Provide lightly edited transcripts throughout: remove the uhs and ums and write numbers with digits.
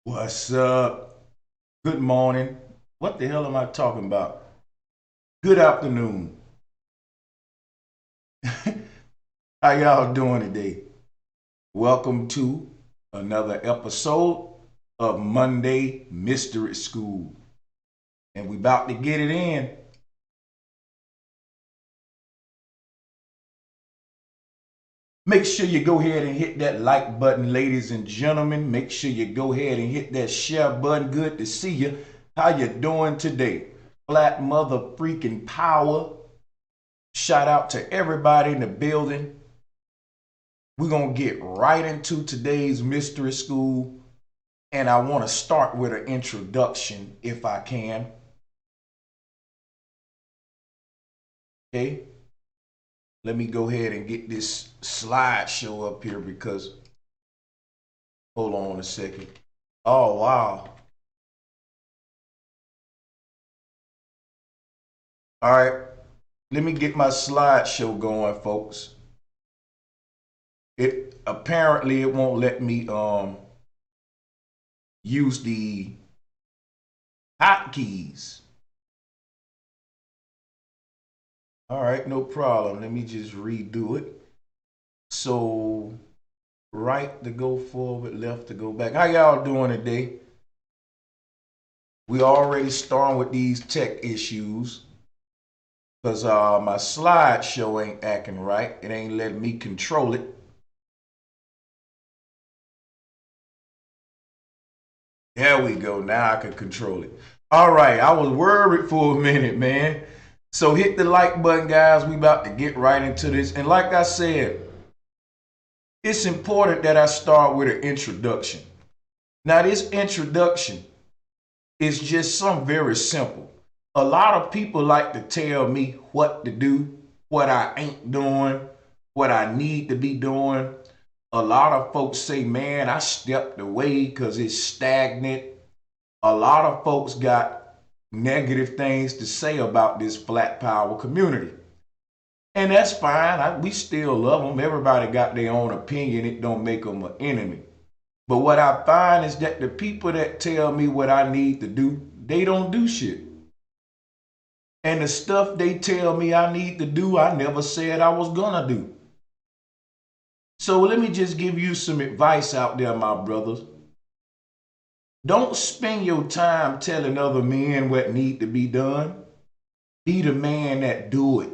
What's up? Good morning. What the hell am I talking about? Good afternoon. How y'all doing today? Welcome to another episode of Monday Mystery School. And we about to get it in. Make sure you go ahead and hit that like button, ladies and gentlemen. Make sure you go ahead and hit that share button. Good to see you. How you doing today? Flat mother freaking power. Shout out to everybody in the building. We're going to get right into today's mystery school. And I want to start with an introduction if I can. Okay. Let me go ahead and get this slideshow up here because, hold on a second. Oh, wow. All right. Let me get my slideshow going, folks. It apparently it won't let me use the hotkeys. All right, no problem. Let me just redo it. So, right to go forward, left to go back. How y'all doing today? We already starting with these tech issues because my slideshow ain't acting right. It ain't letting me control it. There we go. Now I can control it. All right. I was worried for a minute, man. So hit the like button, guys. We about to get right into this. And like I said, it's important that I start with an introduction. Now, this introduction is just something very simple. A lot of people like to tell me what to do, what I ain't doing, what I need to be doing. A lot of folks say, man, I stepped away because it's stagnant. A lot of folks got negative things to say about this Black Power community. And that's fine. We still love them. Everybody got their own opinion. It don't make them an enemy. But what I find is that the people that tell me what I need to do, they don't do shit. And the stuff they tell me I need to do, I never said I was gonna do. So let me just give you some advice out there, my brothers. Don't spend your time telling other men what need to be done. Be the man that do it.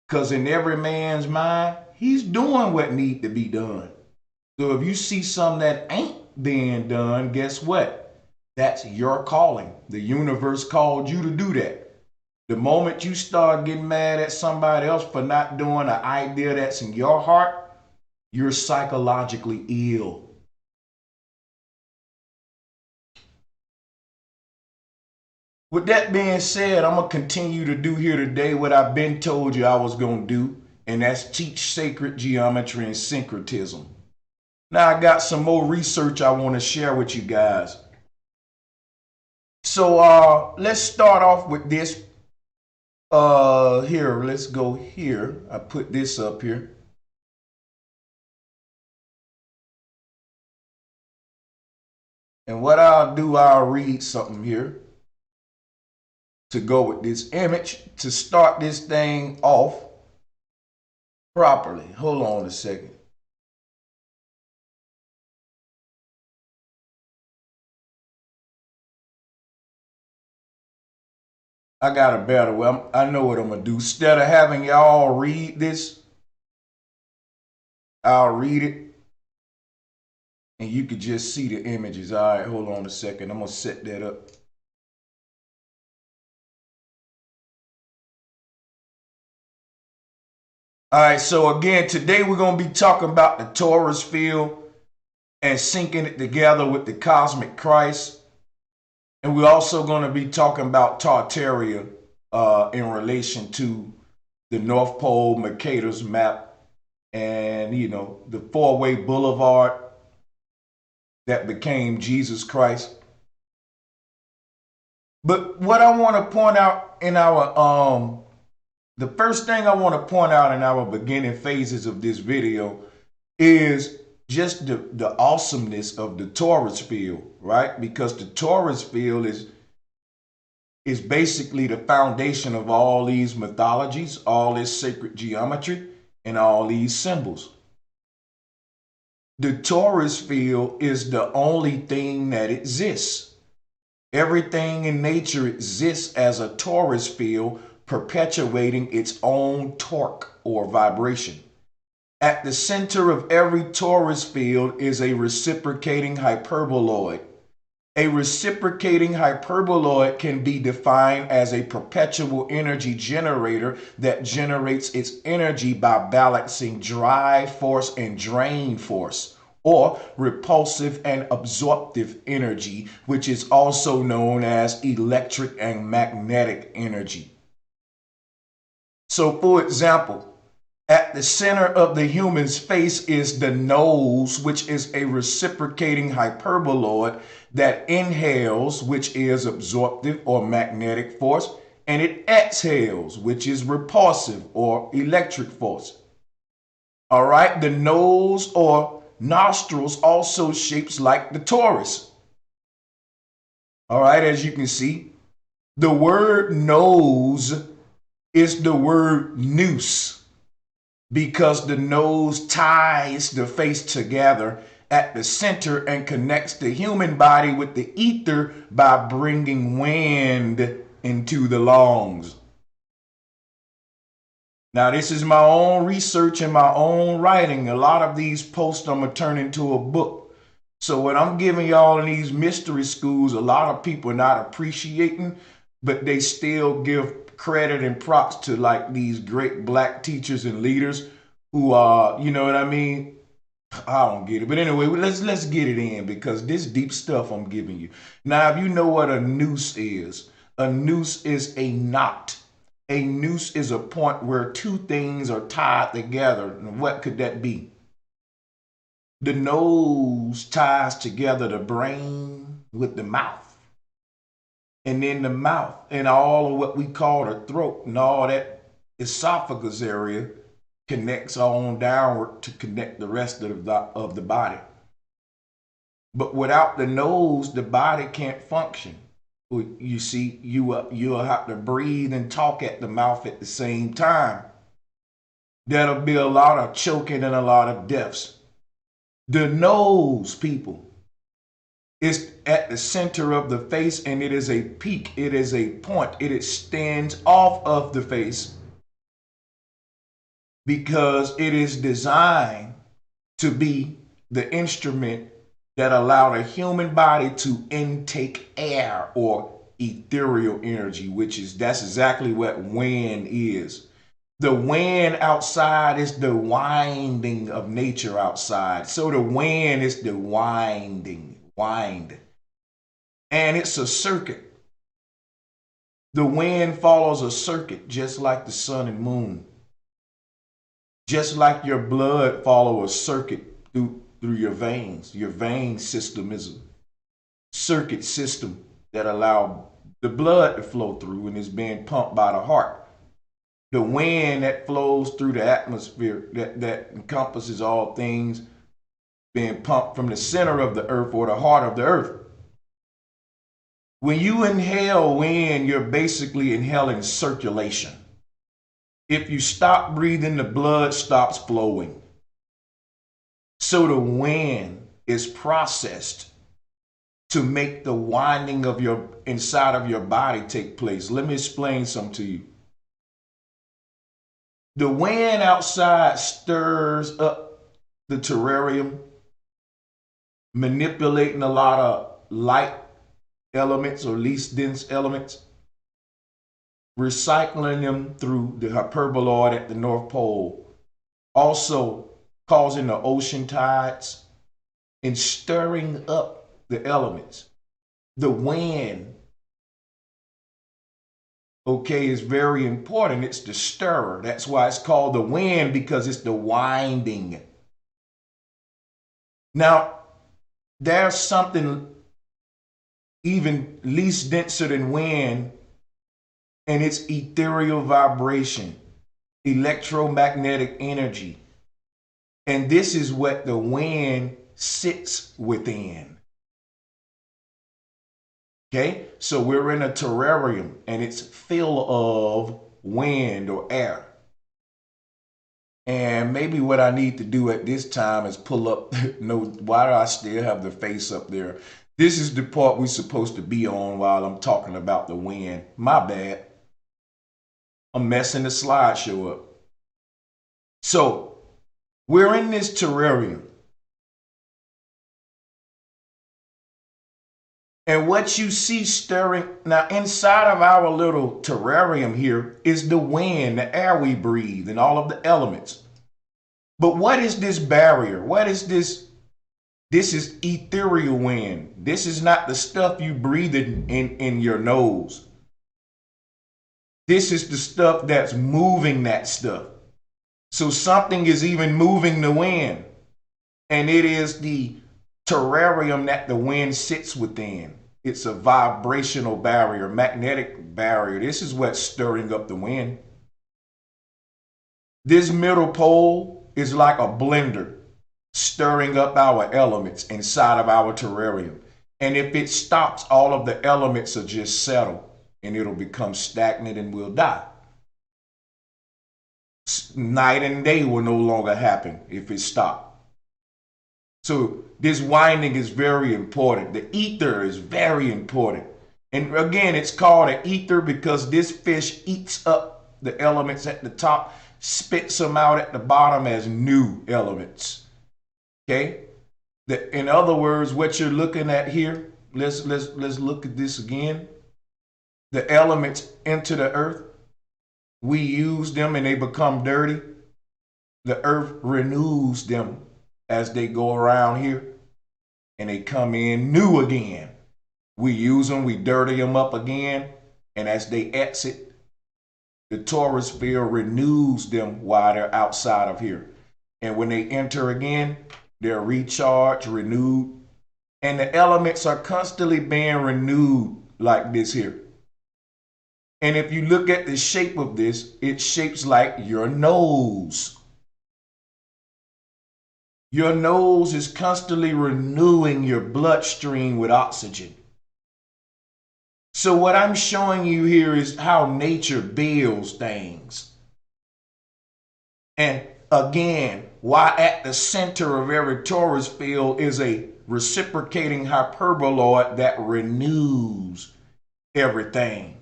Because in every man's mind, he's doing what need to be done. So if you see something that ain't being done, guess what? That's your calling. The universe called you to do that. The moment you start getting mad at somebody else for not doing an idea that's in your heart, you're psychologically ill. With that being said, I'm going to continue to do here today what I've been told you I was going to do, and that's teach sacred geometry and syncretism. Now, I got some more research I want to share with you guys. So let's start off with this. Here, let's go here. I put this up here. And what I'll do, I'll read something here to go with this image to start this thing off properly. Hold on a second. I got a better way. I know what I'm going to do. Instead of having y'all read this, I'll read it. And you could just see the images. All right, hold on a second. I'm going to set that up. All right, so again, today we're going to be talking about the torus field and syncing it together with the cosmic Christ. And we're also going to be talking about Tartaria in relation to the North Pole Mercator's map and, you know, the four-way boulevard that became Jesus Christ. But what I want to point out in our the first thing I want to point out in our beginning phases of this video is just the awesomeness of the torus field, right? Because the torus field is basically the foundation of all these mythologies, all this sacred geometry, and all these symbols. The torus field is the only thing that exists. Everything in nature exists as a torus field, perpetuating its own torque or vibration. At the center of every torus field is a reciprocating hyperboloid. A reciprocating hyperboloid can be defined as a perpetual energy generator that generates its energy by balancing drive force and drain force, or repulsive and absorptive energy, which is also known as electric and magnetic energy. So, for example, at the center of the human's face is the nose, which is a reciprocating hyperboloid that inhales, which is absorptive or magnetic force, and it exhales, which is repulsive or electric force. All right, the nose or nostrils also shapes like the torus. All right, as you can see, the word nose is the word nous, because the nose ties the face together at the center and connects the human body with the ether by bringing wind into the lungs. Now, this is my own research and my own writing. A lot of these posts I'm going to turn into a book. So what I'm giving y'all in these mystery schools, a lot of people are not appreciating, but they still give credit and props to like these great black teachers and leaders who are, you know what I mean? I don't get it. But anyway, let's get it in, because this deep stuff I'm giving you. Now, if you know what a noose is a knot. A noose is a point where two things are tied together. And what could that be? The nose ties together the brain with the mouth. And then the mouth and all of what we call the throat and all that esophagus area connects on downward to connect the rest of the body. But without the nose, the body can't function. You see, you'll have to breathe and talk at the mouth at the same time. There'll be a lot of choking and a lot of deaths. The nose, people, is at the center of the face, and it is a peak. It is a point. It extends off of the face because it is designed to be the instrument that allow the human body to intake air or ethereal energy, that's exactly what wind is. The wind outside is the winding of nature outside. So the wind is the wind. And it's a circuit. The wind follows a circuit just like the sun and moon. Just like your blood follows a circuit through your veins. Your vein system is a circuit system that allows the blood to flow through and is being pumped by the heart. The wind that flows through the atmosphere that encompasses all things being pumped from the center of the earth or the heart of the earth. When you inhale wind, you're basically inhaling circulation. If you stop breathing, the blood stops flowing. So the wind is processed to make the winding of your inside of your body take place. Let me explain something to you. The wind outside stirs up the terrarium, manipulating a lot of light elements or least dense elements, recycling them through the hyperboloid at the North Pole, also causing the ocean tides and stirring up the elements. The wind, okay, is very important. It's the stirrer. That's why it's called the wind, because it's the winding. Now, there's something even least denser than wind, and it's ethereal vibration, electromagnetic energy. And this is what the wind sits within. Okay, so we're in a terrarium and it's full of wind or air. And maybe what I need to do at this time is pull up, no, why do I still have the face up there? This is the part we're supposed to be on while I'm talking about the wind. My bad. I'm messing the slideshow up. So we're in this terrarium. And what you see stirring, now inside of our little terrarium here is the wind, the air we breathe, and all of the elements. But what is this barrier? What is this? This is ethereal wind. This is not the stuff you breathe in your nose. This is the stuff that's moving that stuff. So something is even moving the wind. And it is the terrarium that the wind sits within. It's a vibrational barrier, magnetic barrier. This is what's stirring up the wind. This middle pole is like a blender stirring up our elements inside of our terrarium. And if it stops, all of the elements will just settle and it'll become stagnant and we'll die. Night and day will no longer happen if it stopped. So this winding is very important. The ether is very important. And again, it's called an ether because this fish eats up the elements at the top, spits them out at the bottom as new elements. Okay? In other words, what you're looking at here, let's look at this again. The elements enter the earth. We use them and they become dirty. The earth renews them as they go around here and they come in new again. We use them, we dirty them up again, and as they exit, the torus field renews them while they're outside of here. And when they enter again, they're recharged, renewed, and the elements are constantly being renewed like this here. And if you look at the shape of this, it shapes like your nose. Your nose is constantly renewing your bloodstream with oxygen. So what I'm showing you here is how nature builds things. And again, why at the center of every torus field is a reciprocating hyperboloid that renews everything.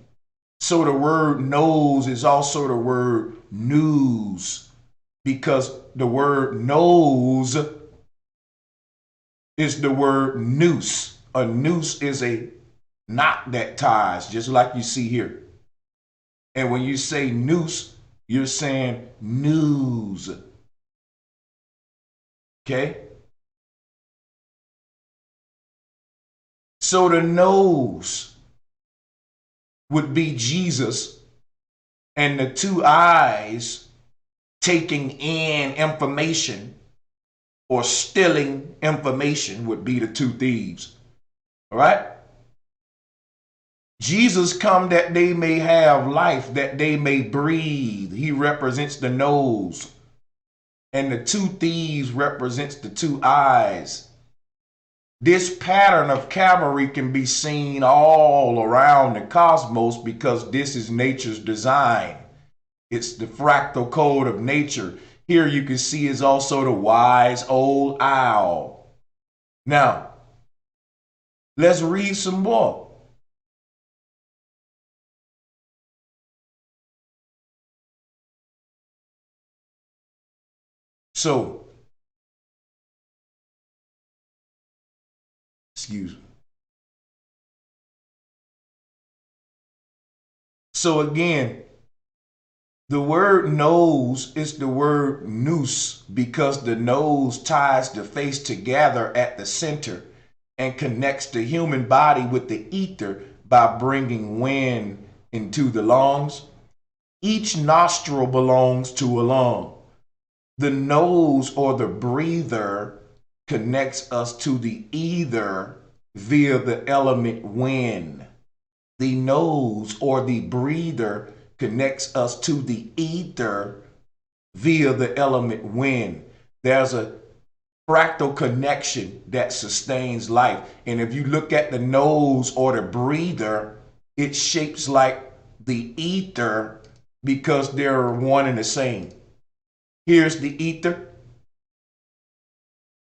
So the word nose is also the word news, because the word nose is the word noose. A noose is a knot that ties, just like you see here. And when you say noose, you're saying news. Okay? So the nose would be Jesus, and the two eyes taking in information or stealing information would be the two thieves. All right? Jesus come that they may have life, that they may breathe. He represents the nose. And the two thieves represents the two eyes. This pattern of cavalry can be seen all around the cosmos because this is nature's design. It's the fractal code of nature. Here you can see is also the wise old owl. Now, let's read some more. So, excuse me. So again, the word nose is the word noose because the nose ties the face together at the center and connects the human body with the ether by bringing wind into the lungs. Each nostril belongs to a lung. The nose or the breather connects us to the ether via the element wind. The nose or the breather connects us to the ether via the element wind. There's a fractal connection that sustains life. And if you look at the nose or the breather, it shapes like the ether because they're one and the same. Here's the ether.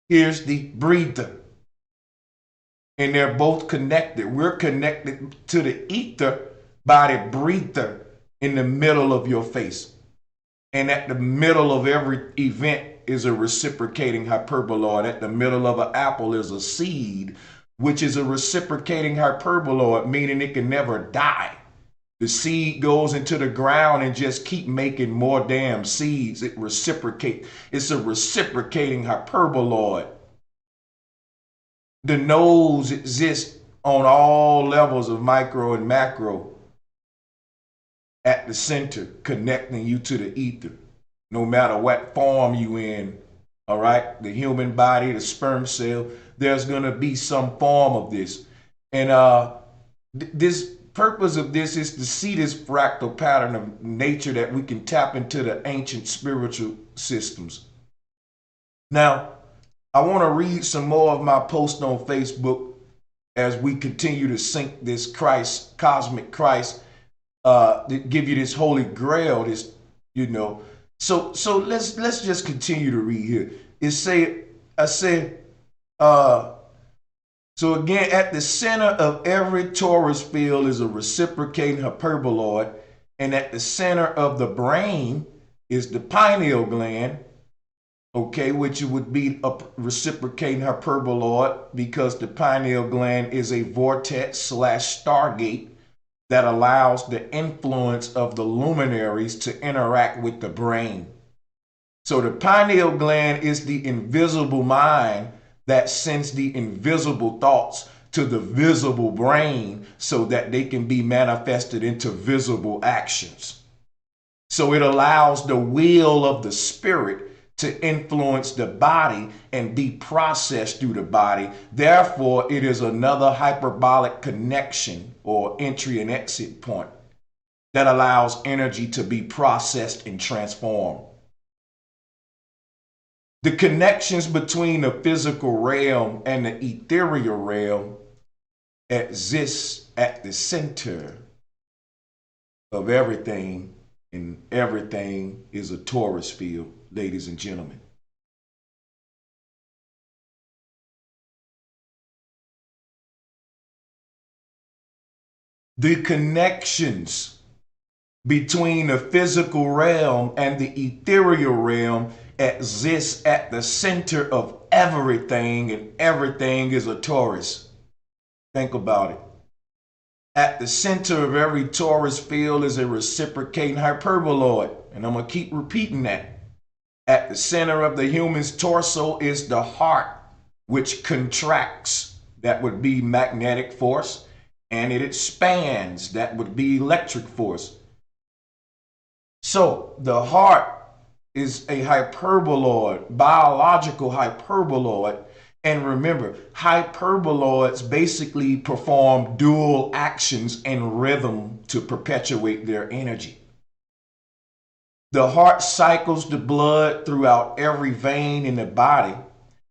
Here's the breather. And they're both connected. We're connected to the ether by the breather in the middle of your face. And at the middle of every event is a reciprocating hyperboloid. At the middle of an apple is a seed, which is a reciprocating hyperboloid, meaning it can never die. The seed goes into the ground and just keep making more damn seeds. It reciprocates. It's a reciprocating hyperboloid. The nose exists on all levels of micro and macro at the center, connecting you to the ether, no matter what form you in. All right, the human body, the sperm cell, there's going to be some form of this. And this purpose of this is to see this fractal pattern of nature that we can tap into the ancient spiritual systems. Now, I want to read some more of my post on Facebook as we continue to sync this Christ, cosmic Christ, give you this holy grail, this, you know. So let's just continue to read here. So again, at the center of every torus field is a reciprocating hyperboloid, and at the center of the brain is the pineal gland, okay, which would be a reciprocating hyperboloid because the pineal gland is a vortex / stargate that allows the influence of the luminaries to interact with the brain. So the pineal gland is the invisible mind that sends the invisible thoughts to the visible brain so that they can be manifested into visible actions. So it allows the will of the spirit to influence the body and be processed through the body. Therefore, it is another hyperbolic connection or entry and exit point that allows energy to be processed and transformed. The connections between the physical realm and the ethereal realm exists at the center of everything, and everything is a torus field, ladies and gentlemen. The connections between the physical realm and the ethereal realm exists at the center of everything, and everything is a torus. Think about it. At the center of every torus field is a reciprocating hyperboloid, and I'm going to keep repeating that. At the center of the human's torso is the heart, which contracts. That would be magnetic force, and it expands. That would be electric force. So the heart is a hyperboloid, biological hyperboloid. And remember, hyperboloids basically perform dual actions and rhythm to perpetuate their energy. The heart cycles the blood throughout every vein in the body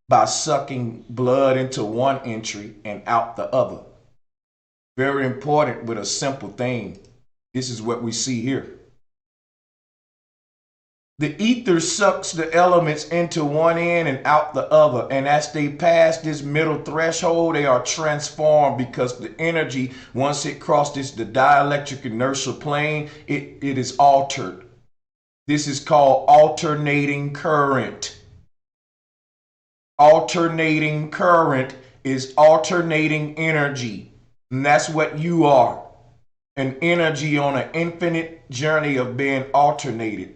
by sucking blood into one entry and out the other. Very important with a simple thing. This is what we see here. The ether sucks the elements into one end and out the other, and as they pass this middle threshold, they are transformed because the energy, once it crosses the dielectric inertial plane, it is altered. This is called alternating current. Alternating current is alternating energy, and that's what you are, an energy on an infinite journey of being alternated.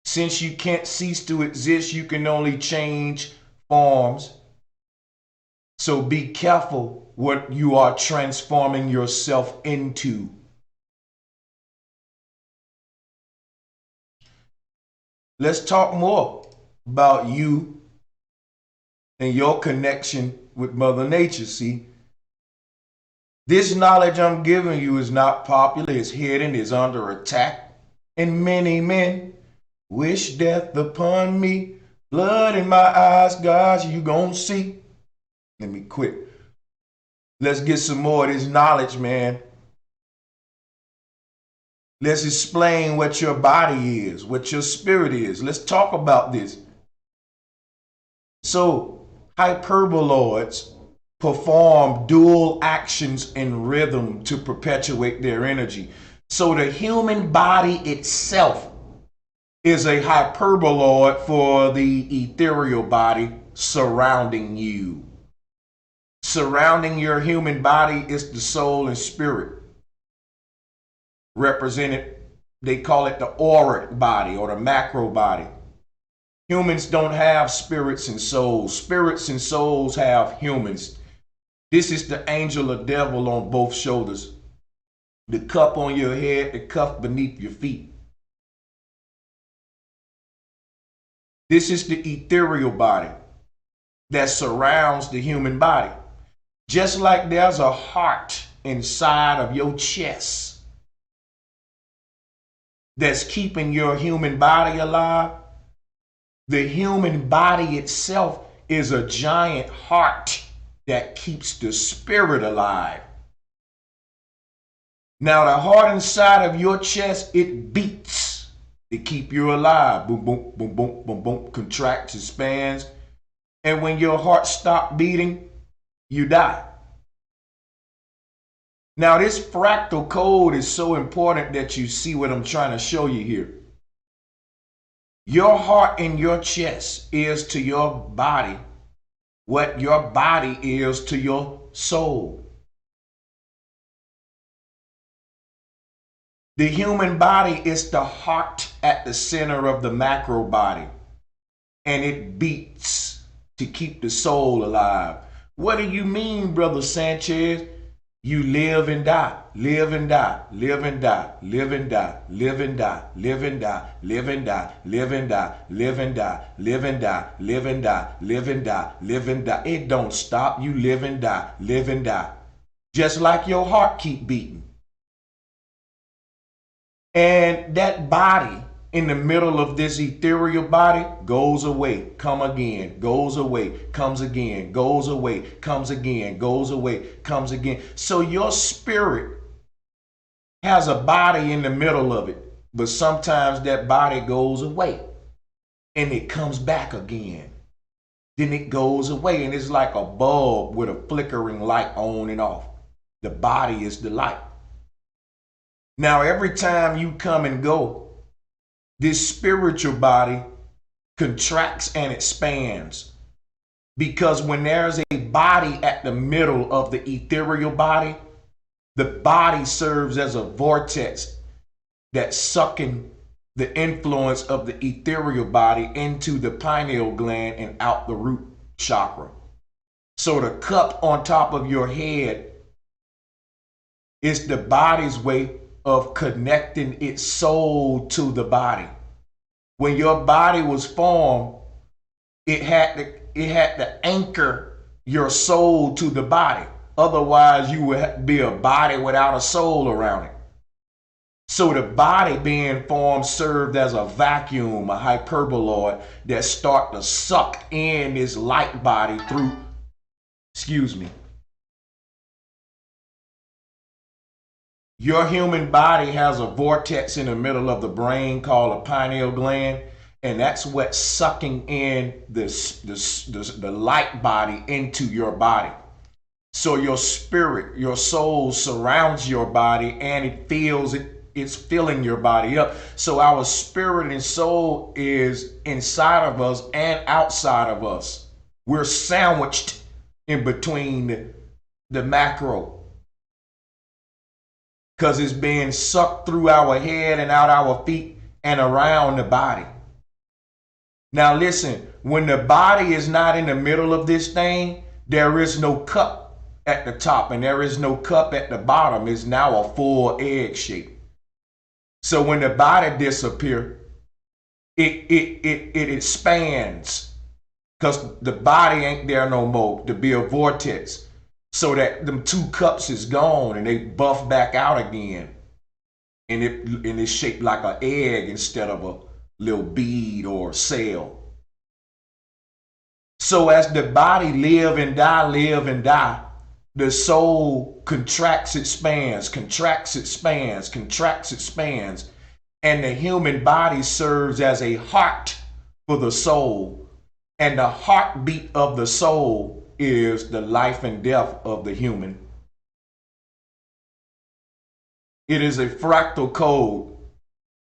Since you can't cease to exist, you can only change forms. So be careful what you are transforming yourself into. Let's talk more about you and your connection with Mother Nature. See, this knowledge I'm giving you is not popular, it's hidden, it's under attack, and many men wish death upon me, Blood in my eyes, God, you gon' see. Let me quit. Let's get some more of this knowledge, man. Let's explain what your body is, what your spirit is. Let's talk about this. So, hyperboloids perform dual actions in rhythm to perpetuate their energy. So, the human body itself is a hyperboloid for the ethereal body surrounding you. Surrounding your human body is the soul and spirit. Represented, they call it the auric body or the macro body. Humans don't have spirits and souls. Spirits and souls have humans. This is the angel or devil on both shoulders. The cup on your head, the cup beneath your feet. This is the ethereal body that surrounds the human body. Just like there's a heart inside of your chest that's keeping your human body alive, the human body itself is a giant heart that keeps the spirit alive. Now, the heart inside of your chest, it beats to keep you alive. Boom, boom, boom, boom, boom, boom, contracts, expands. And when your heart stops beating, you die. Now, this fractal code is so important that you see what I'm trying to show you here. Your heart in your chest is to your body what your body is to your soul. The human body is the heart at the center of the macro body, and it beats to keep the soul alive. What do you mean, Brother Sanchez? You live and die, live and die, live and die, live and die, live and die, live and die, live and die, live and die, live and die, live and die, live and die, live and die, live and die. It don't stop. You live and die, live and die. Just like your heart keep beating. And that body in the middle of this ethereal body goes away, come again, goes away, comes again, goes away, comes again, goes away, comes again. So your spirit has a body in the middle of it, but sometimes that body goes away and it comes back again. Then it goes away, and it's like a bulb with a flickering light on and off. The body is the light. Now, every time you come and go, this spiritual body contracts and expands, because when there's a body at the middle of the ethereal body, the body serves as a vortex that's sucking the influence of the ethereal body into the pineal gland and out the root chakra. So the cup on top of your head is the body's way of connecting its soul to the body. When your body was formed, it had to anchor your soul to the body. Otherwise, you would be a body without a soul around it. So the body being formed served as a vacuum, a hyperboloid that start to suck in this light body through, Your human body has a vortex in the middle of the brain called a pineal gland, and that's what's sucking in the light body into your body. So your spirit, your soul surrounds your body, and it feels it's filling your body up. So our spirit and soul is inside of us and outside of us. We're sandwiched in between the macro, because it's being sucked through our head and out our feet and around the body. Now listen, when the body is not in the middle of this thing, there is no cup at the top and there is no cup at the bottom. It's now a full egg shape. So when the body disappears, it expands, because the body ain't there no more to be a vortex. So that them two cups is gone and they buff back out again. And it's shaped like an egg instead of a little bead or cell. So as the body live and die, the soul contracts, expands, contracts, expands, contracts, expands, and the human body serves as a heart for the soul. And the heartbeat of the soul is the life and death of the human. It is a fractal code,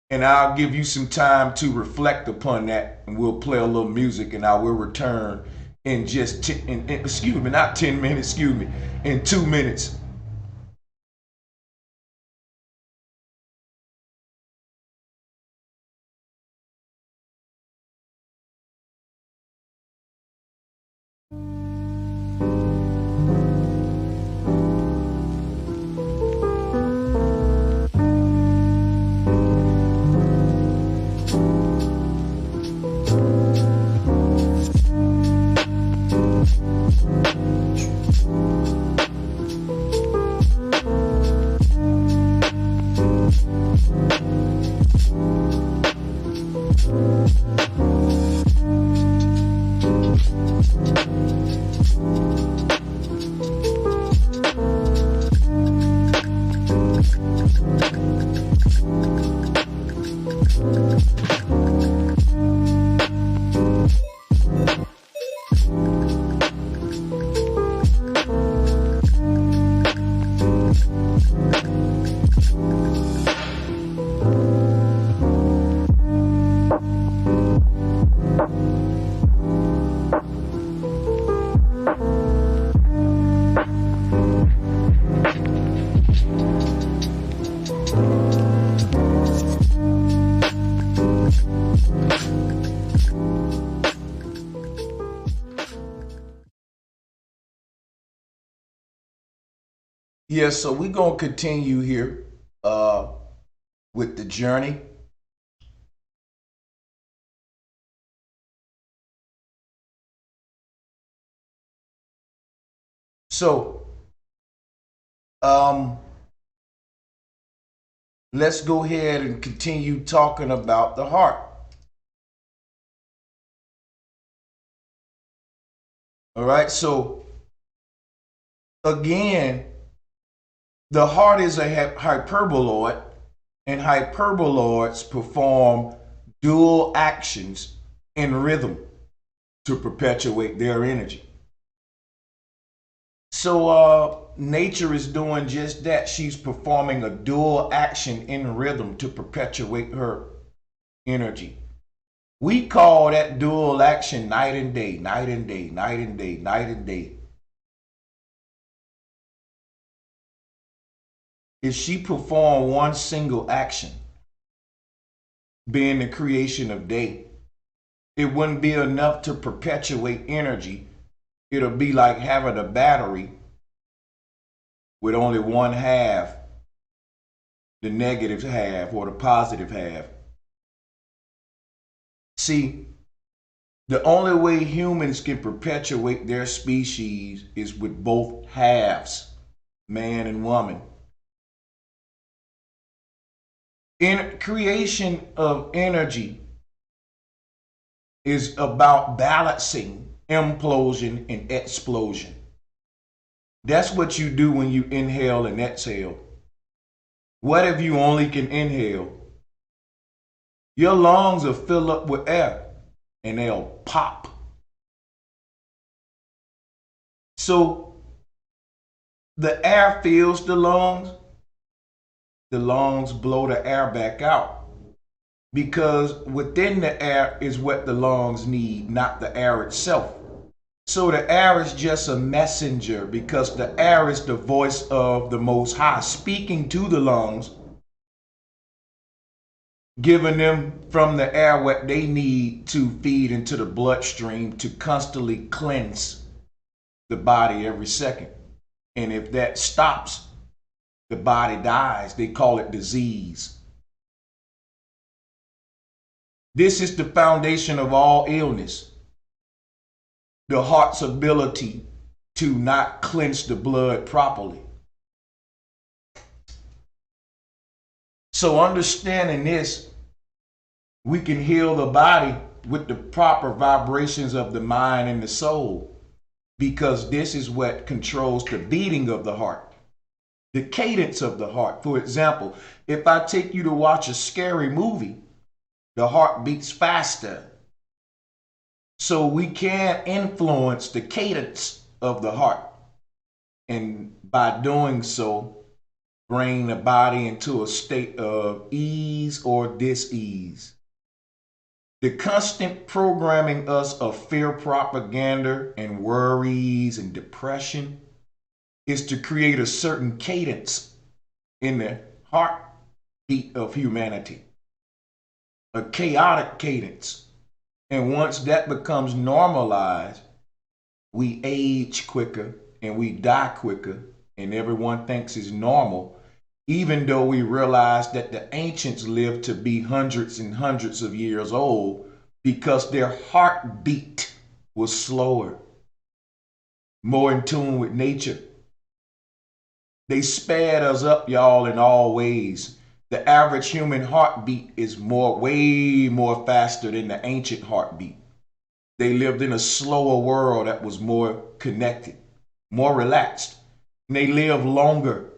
and I'll give you some time to reflect upon that, and we'll play a little music, and I will return in just not 10 minutes, in 2 minutes. Yeah, so we're going to continue here with the journey. So let's go ahead and continue talking about the heart. All right, so again, the heart is a hyperboloid, and hyperboloids perform dual actions in rhythm to perpetuate their energy. So nature is doing just that. She's performing a dual action in rhythm to perpetuate her energy. We call that dual action night and day, night and day, night and day, night and day. If she performed one single action, being the creation of day, it wouldn't be enough to perpetuate energy. It'll be like having a battery with only one half, the negative half or the positive half. See, the only way humans can perpetuate their species is with both halves, man and woman. In creation of energy is about balancing implosion and explosion. That's what you do when you inhale and exhale. What if you only can inhale? Your lungs will fill up with air and they'll pop. So the air fills the lungs blow the air back out, because within the air is what the lungs need, not the air itself. So the air is just a messenger, because the air is the voice of the Most High speaking to the lungs, giving them from the air what they need to feed into the bloodstream to constantly cleanse the body every second. And if that stops, the body dies. They call it disease. This is the foundation of all illness. The heart's ability to not cleanse the blood properly. So understanding this, we can heal the body with the proper vibrations of the mind and the soul, because this is what controls the beating of the heart, the cadence of the heart. For example, if I take you to watch a scary movie, the heart beats faster. So we can influence the cadence of the heart, and by doing so, bring the body into a state of ease or dis-ease. The constant programming us of fear propaganda and worries and depression is to create a certain cadence in the heartbeat of humanity, a chaotic cadence. And once that becomes normalized, we age quicker and we die quicker, and everyone thinks it's normal, even though we realize that the ancients lived to be hundreds and hundreds of years old because their heartbeat was slower, more in tune with nature. They sped us up, y'all, in all ways. The average human heartbeat is way more faster than the ancient heartbeat. They lived in a slower world that was more connected, more relaxed. And they lived longer.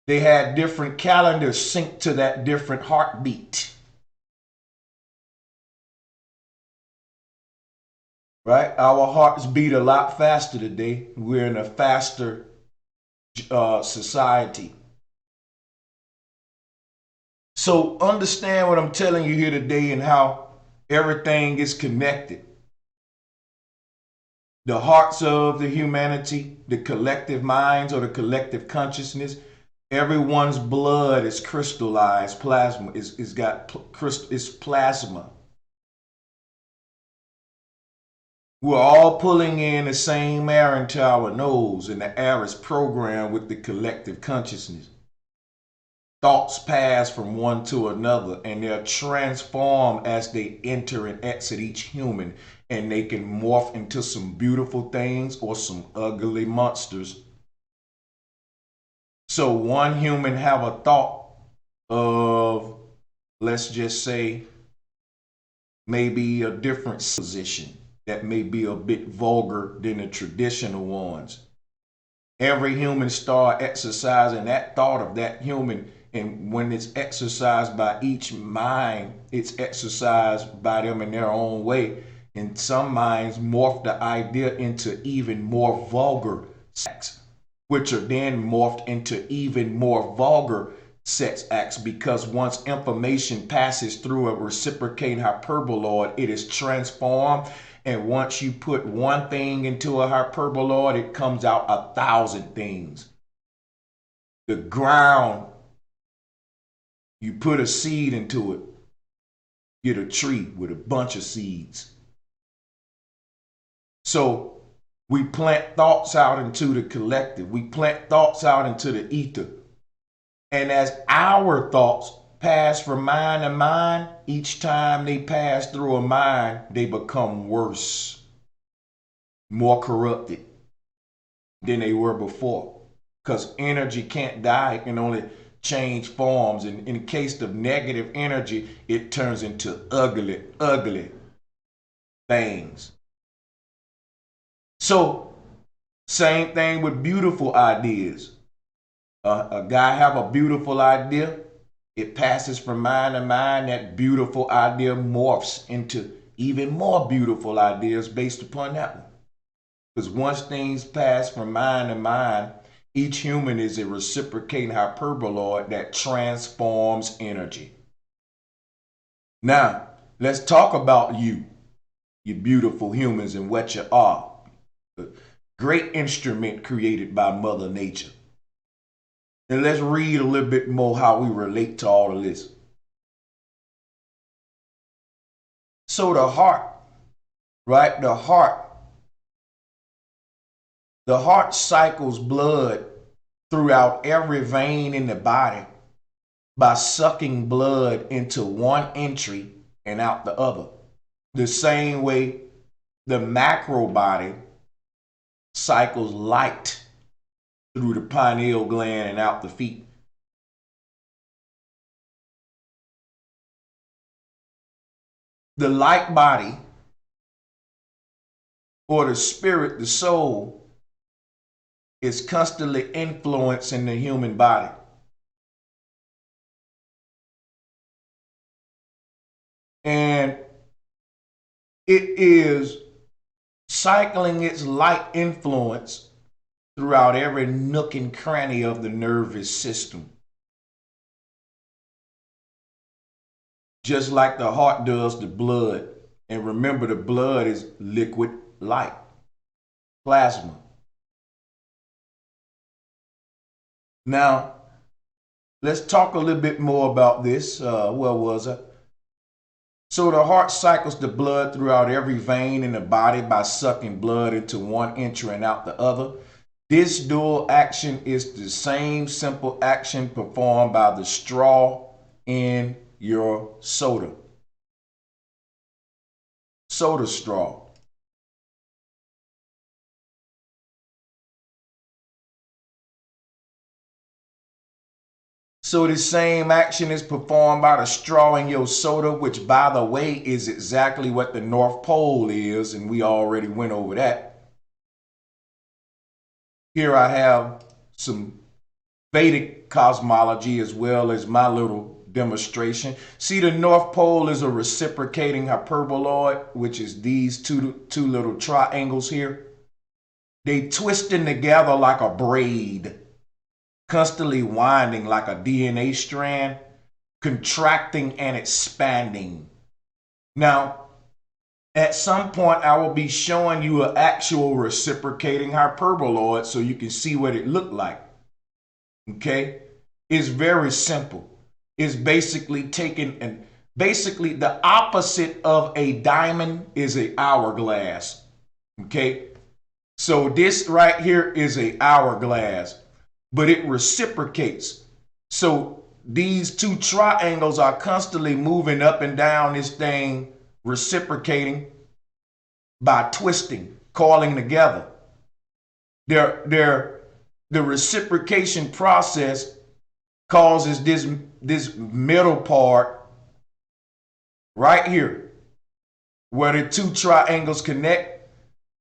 They had different calendars synced to that different heartbeat. Right? Our hearts beat a lot faster today. We're in a faster society. So understand what I'm telling you here today and how everything is connected. The hearts of the humanity, the collective minds or the collective consciousness, everyone's blood is crystallized plasma. It's plasma. We're all pulling in the same air into our nose, and the air is programmed with the collective consciousness. Thoughts pass from one to another, and they're transformed as they enter and exit each human, and they can morph into some beautiful things or some ugly monsters. So one human have a thought of, let's just say, maybe a different position that may be a bit vulgar than the traditional ones. Every human start exercising that thought of that human, and when it's exercised by each mind, it's exercised by them in their own way. And some minds morph the idea into even more vulgar sex, which are then morphed into even more vulgar sex acts, because once information passes through a reciprocating hyperboloid, it is transformed. And once you put one thing into a hyperboloid, it comes out 1,000 things. The ground, you put a seed into it, get a tree with a bunch of seeds. So we plant thoughts out into the collective. We plant thoughts out into the ether. And as our thoughts pass from mind to mind, each time they pass through a mind, they become worse, more corrupted than they were before. Because energy can't die, it can only change forms. And in the case of negative energy, it turns into ugly, ugly things. So, same thing with beautiful ideas. A guy have a beautiful idea, it passes from mind to mind, that beautiful idea morphs into even more beautiful ideas based upon that one. Because once things pass from mind to mind, each human is a reciprocating hyperboloid that transforms energy. Now, let's talk about you beautiful humans, and what you are. A great instrument created by Mother Nature. And let's read a little bit more how we relate to all of this. So the heart, right? The heart cycles blood throughout every vein in the body by sucking blood into one entry and out the other. The same way the macro body cycles light through the pineal gland and out the feet. the light body or the spirit, the soul, is constantly influencing the human body. And it is cycling its light influence throughout every nook and cranny of the nervous system. Just like the heart does the blood. And remember, the blood is liquid light, plasma. Now, let's talk a little bit more about this. Where was I? So the heart cycles the blood throughout every vein in the body by sucking blood into one entry and out the other. This dual action is the same simple action performed by the straw in your soda. Soda straw. So the same action is performed by the straw in your soda, which, by the way, is exactly what the North Pole is, and we already went over that. Here I have some Vedic cosmology as well as my little demonstration. See, the North Pole is a reciprocating hyperboloid, which is these two little triangles here. They twisting together like a braid, constantly winding like a DNA strand, contracting and expanding. Now, at some point, I will be showing you an actual reciprocating hyperboloid so you can see what it looked like. Okay? It's very simple. It's basically basically the opposite of a diamond is an hourglass. Okay? So this right here is an hourglass, but it reciprocates. So these two triangles are constantly moving up and down this thing, reciprocating by twisting, coiling together. The reciprocation process causes this middle part right here, where the two triangles connect,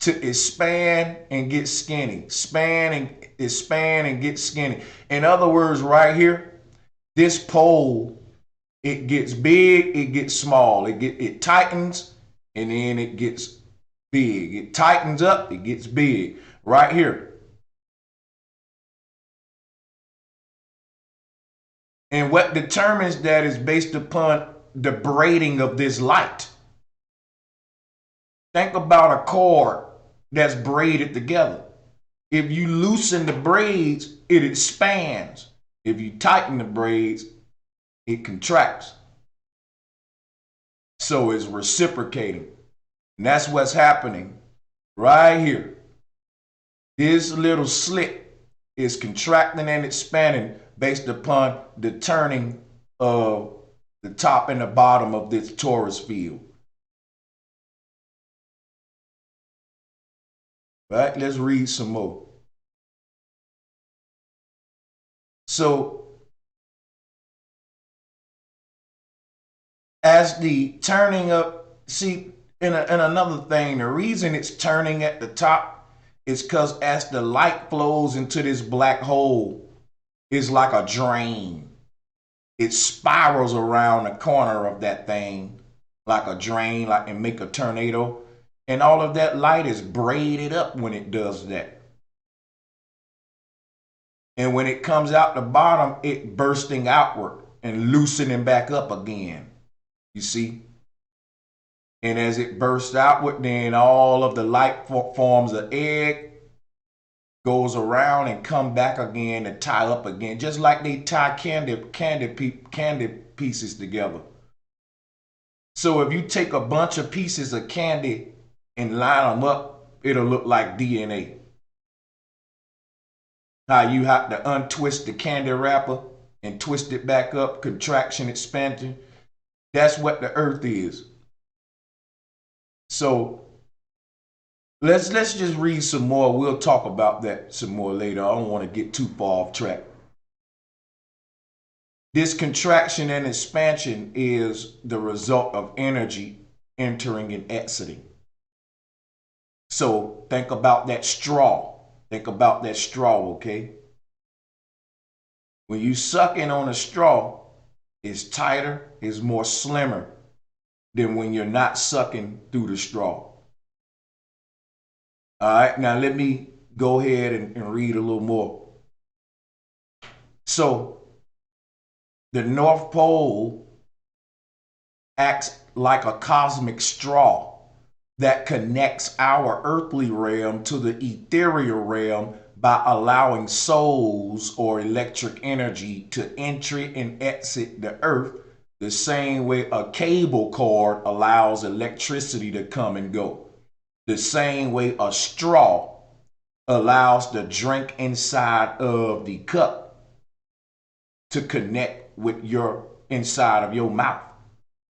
to expand and get skinny, expand and get skinny. In other words, right here, this pole, it gets big, it gets small, it tightens, and then it gets big. It tightens up, it gets big. Right here. And what determines that is based upon the braiding of this light. Think about a cord that's braided together. If you loosen the braids, it expands. If you tighten the braids, it contracts. So it's reciprocating. And that's what's happening right here. This little slit is contracting and expanding based upon the turning of the top and the bottom of this torus field. Right? Let's read some more. So, as the turning up, see, and another thing, the reason it's turning at the top is because as the light flows into this black hole, it's like a drain. It spirals around the corner of that thing like a drain, like and make a tornado. And all of that light is braided up when it does that. And when it comes out the bottom, it bursting outward and loosening back up again. You see? And as it bursts outward, then all of the light forms an egg, goes around and come back again and tie up again, just like they tie candy pieces together. So if you take a bunch of pieces of candy and line them up, it'll look like DNA. How you have to untwist the candy wrapper and twist it back up, contraction, expansion. That's what the earth is. So let's just read some more. We'll talk about that some more later. I don't want to get too far off track. This contraction and expansion is the result of energy entering and exiting. So think about that straw. Think about that straw, okay? When you suck in on a straw, it's tighter, it's more slimmer than when you're not sucking through the straw. All right, now let me go ahead and read a little more. So the North Pole acts like a cosmic straw that connects our earthly realm to the ethereal realm by allowing souls or electric energy to enter and exit the earth the same way a cable cord allows electricity to come and go, the same way a straw allows the drink inside of the cup to connect with your inside of your mouth.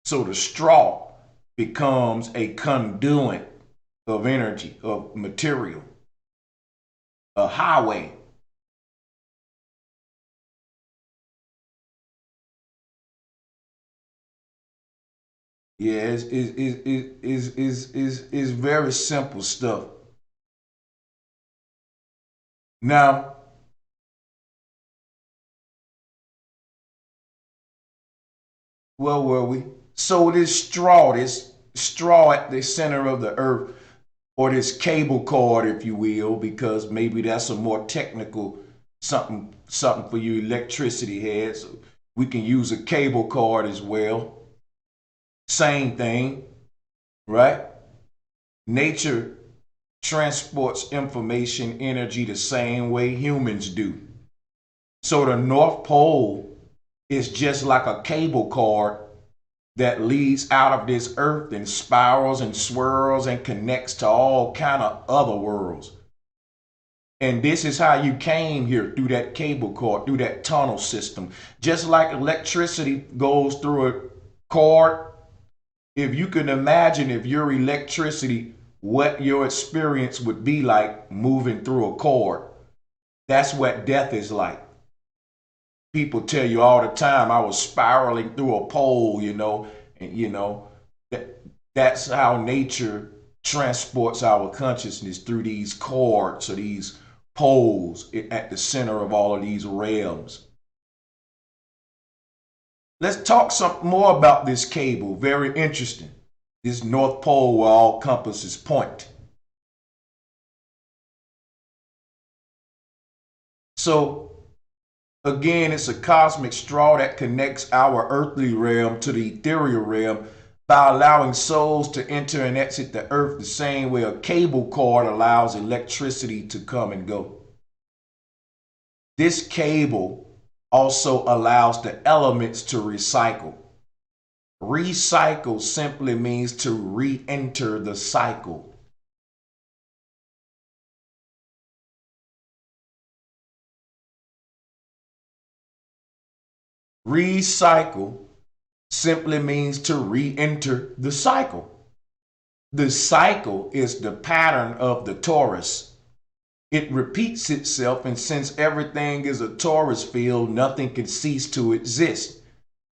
So the straw becomes a conduit of energy, of material, a highway. Yeah, it's very simple stuff. Now, where were we? So this straw at the center of the earth, or this cable cord, if you will, because maybe that's a more technical something for you electricity heads. We can use a cable cord as well. Same thing, right? Nature transports information, energy the same way humans do. So the North Pole is just like a cable cord that leads out of this earth and spirals and swirls and connects to all kind of other worlds. And this is how you came here, through that cable cord, through that tunnel system. Just like electricity goes through a cord, if you can imagine, if your electricity, what your experience would be like moving through a cord. That's what death is like. People tell you all the time, I was spiraling through a pole, and that's how nature transports our consciousness, through these cords or these poles at the center of all of these realms. Let's talk some more about this cable. Very interesting. This North Pole where all compasses point. So again, it's a cosmic straw that connects our earthly realm to the ethereal realm by allowing souls to enter and exit the earth the same way a cable cord allows electricity to come and go. This cable also allows the elements to recycle. Recycle simply means to re-enter the cycle. Recycle simply means to re-enter the cycle. The cycle is the pattern of the torus. It repeats itself, and since everything is a torus field, nothing can cease to exist.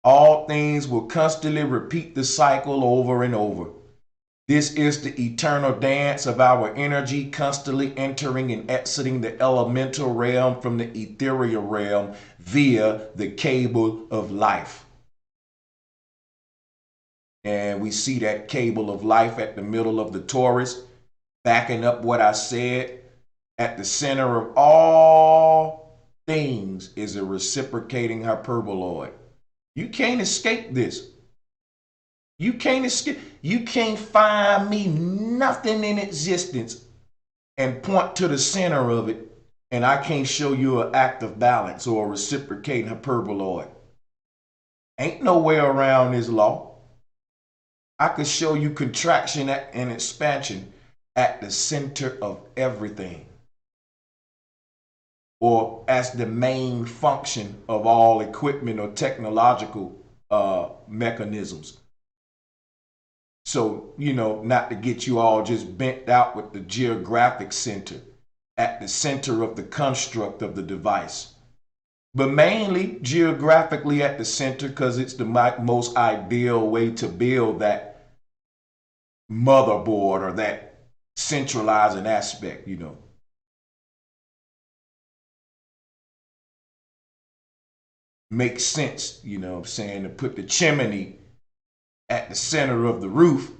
All things will constantly repeat the cycle over and over. This is the eternal dance of our energy constantly entering and exiting the elemental realm from the ethereal realm via the cable of life. And we see that cable of life at the middle of the torus, backing up what I said. At the center of all things is a reciprocating hyperboloid. You can't escape this. You can't escape. You can't find me nothing in existence and point to the center of it, and I can't show you an active balance or a reciprocating hyperboloid. Ain't no way around this law. I could show you contraction and expansion at the center of everything, or as the main function of all equipment or technological mechanisms. So, not to get you all just bent out with the geographic center, at the center of the construct of the device, but mainly geographically at the center because it's the most ideal way to build that motherboard or that centralizing aspect, you know. Makes sense, you know what I'm saying, to put the chimney at the center of the roof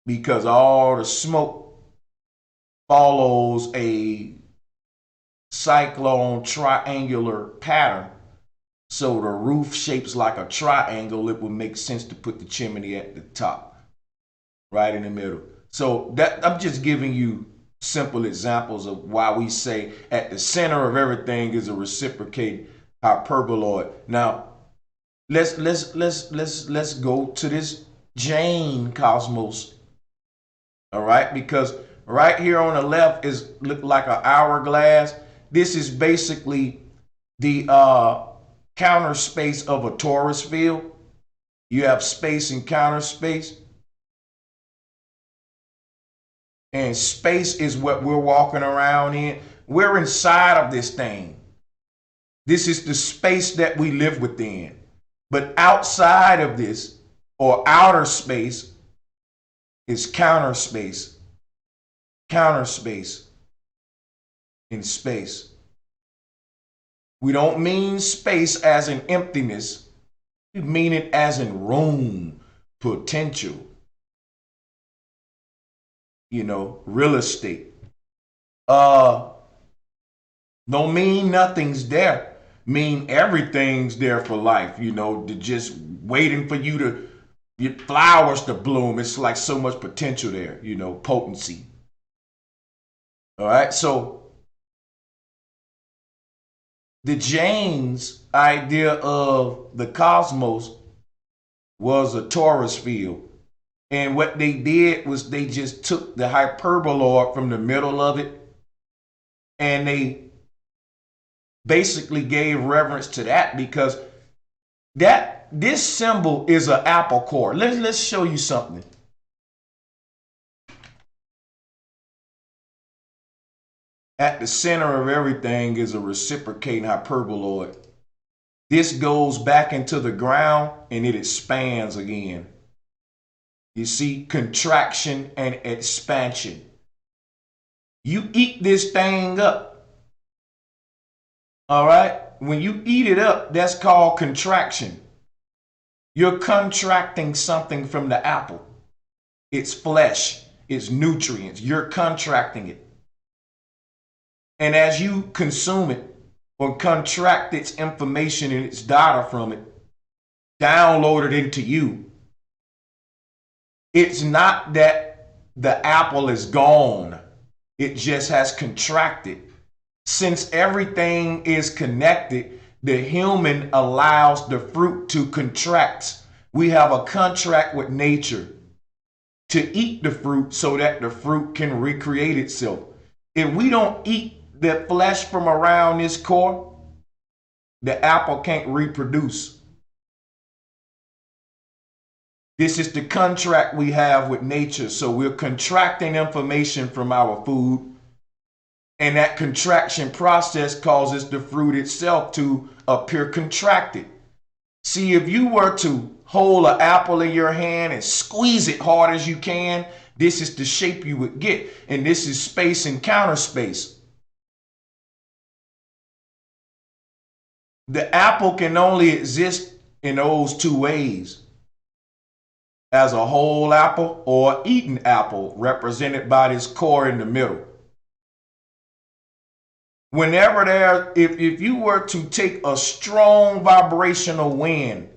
because all the smoke follows a cyclone triangular pattern. So the roof shapes like a triangle. It would make sense to put the chimney at the top, right in the middle. So that I'm just giving you simple examples of why we say at the center of everything is a reciprocating hyperboloid. Now, let's go to this Jane cosmos. All right, because right here on the left is look like an hourglass. This is basically the counter space of a torus field. You have space and counter space. And space is what we're walking around in. We're inside of this thing. This is the space that we live within. But outside of this, or outer space, is counter space. Counter space in space. We don't mean space as in emptiness. We mean it as in room, potential. You know, real estate. Don't mean nothing's there. Mean everything's there for life, you know, to just waiting for you to get flowers to bloom. It's like so much potential there, you know, potency. All right, so the Jane's idea of the cosmos was a torus field. And what they did was they just took the hyperboloid from the middle of it and they basically gave reverence to that because this symbol is an apple core. Let's show you something. At the center of everything is a reciprocating hyperboloid. This goes back into the ground and it expands again. You see contraction and expansion. You eat this thing up. All right? When you eat it up, that's called contraction. You're contracting something from the apple. It's flesh, it's nutrients. You're contracting it. And as you consume it or contract its information and its data from it, download it into you, it's not that the apple is gone. It just has contracted. Since everything is connected, the human allows the fruit to contract. We have a contract with nature to eat the fruit so that the fruit can recreate itself. If we don't eat the flesh from around this core, the apple can't reproduce. This is the contract we have with nature. So we're contracting information from our food. And that contraction process causes the fruit itself to appear contracted. See, if you were to hold an apple in your hand and squeeze it hard as you can, this is the shape you would get. And this is space and counter space. The apple can only exist in those two ways. As a whole apple or eaten apple, represented by this core in the middle. Whenever if you were to take a strong vibrational wind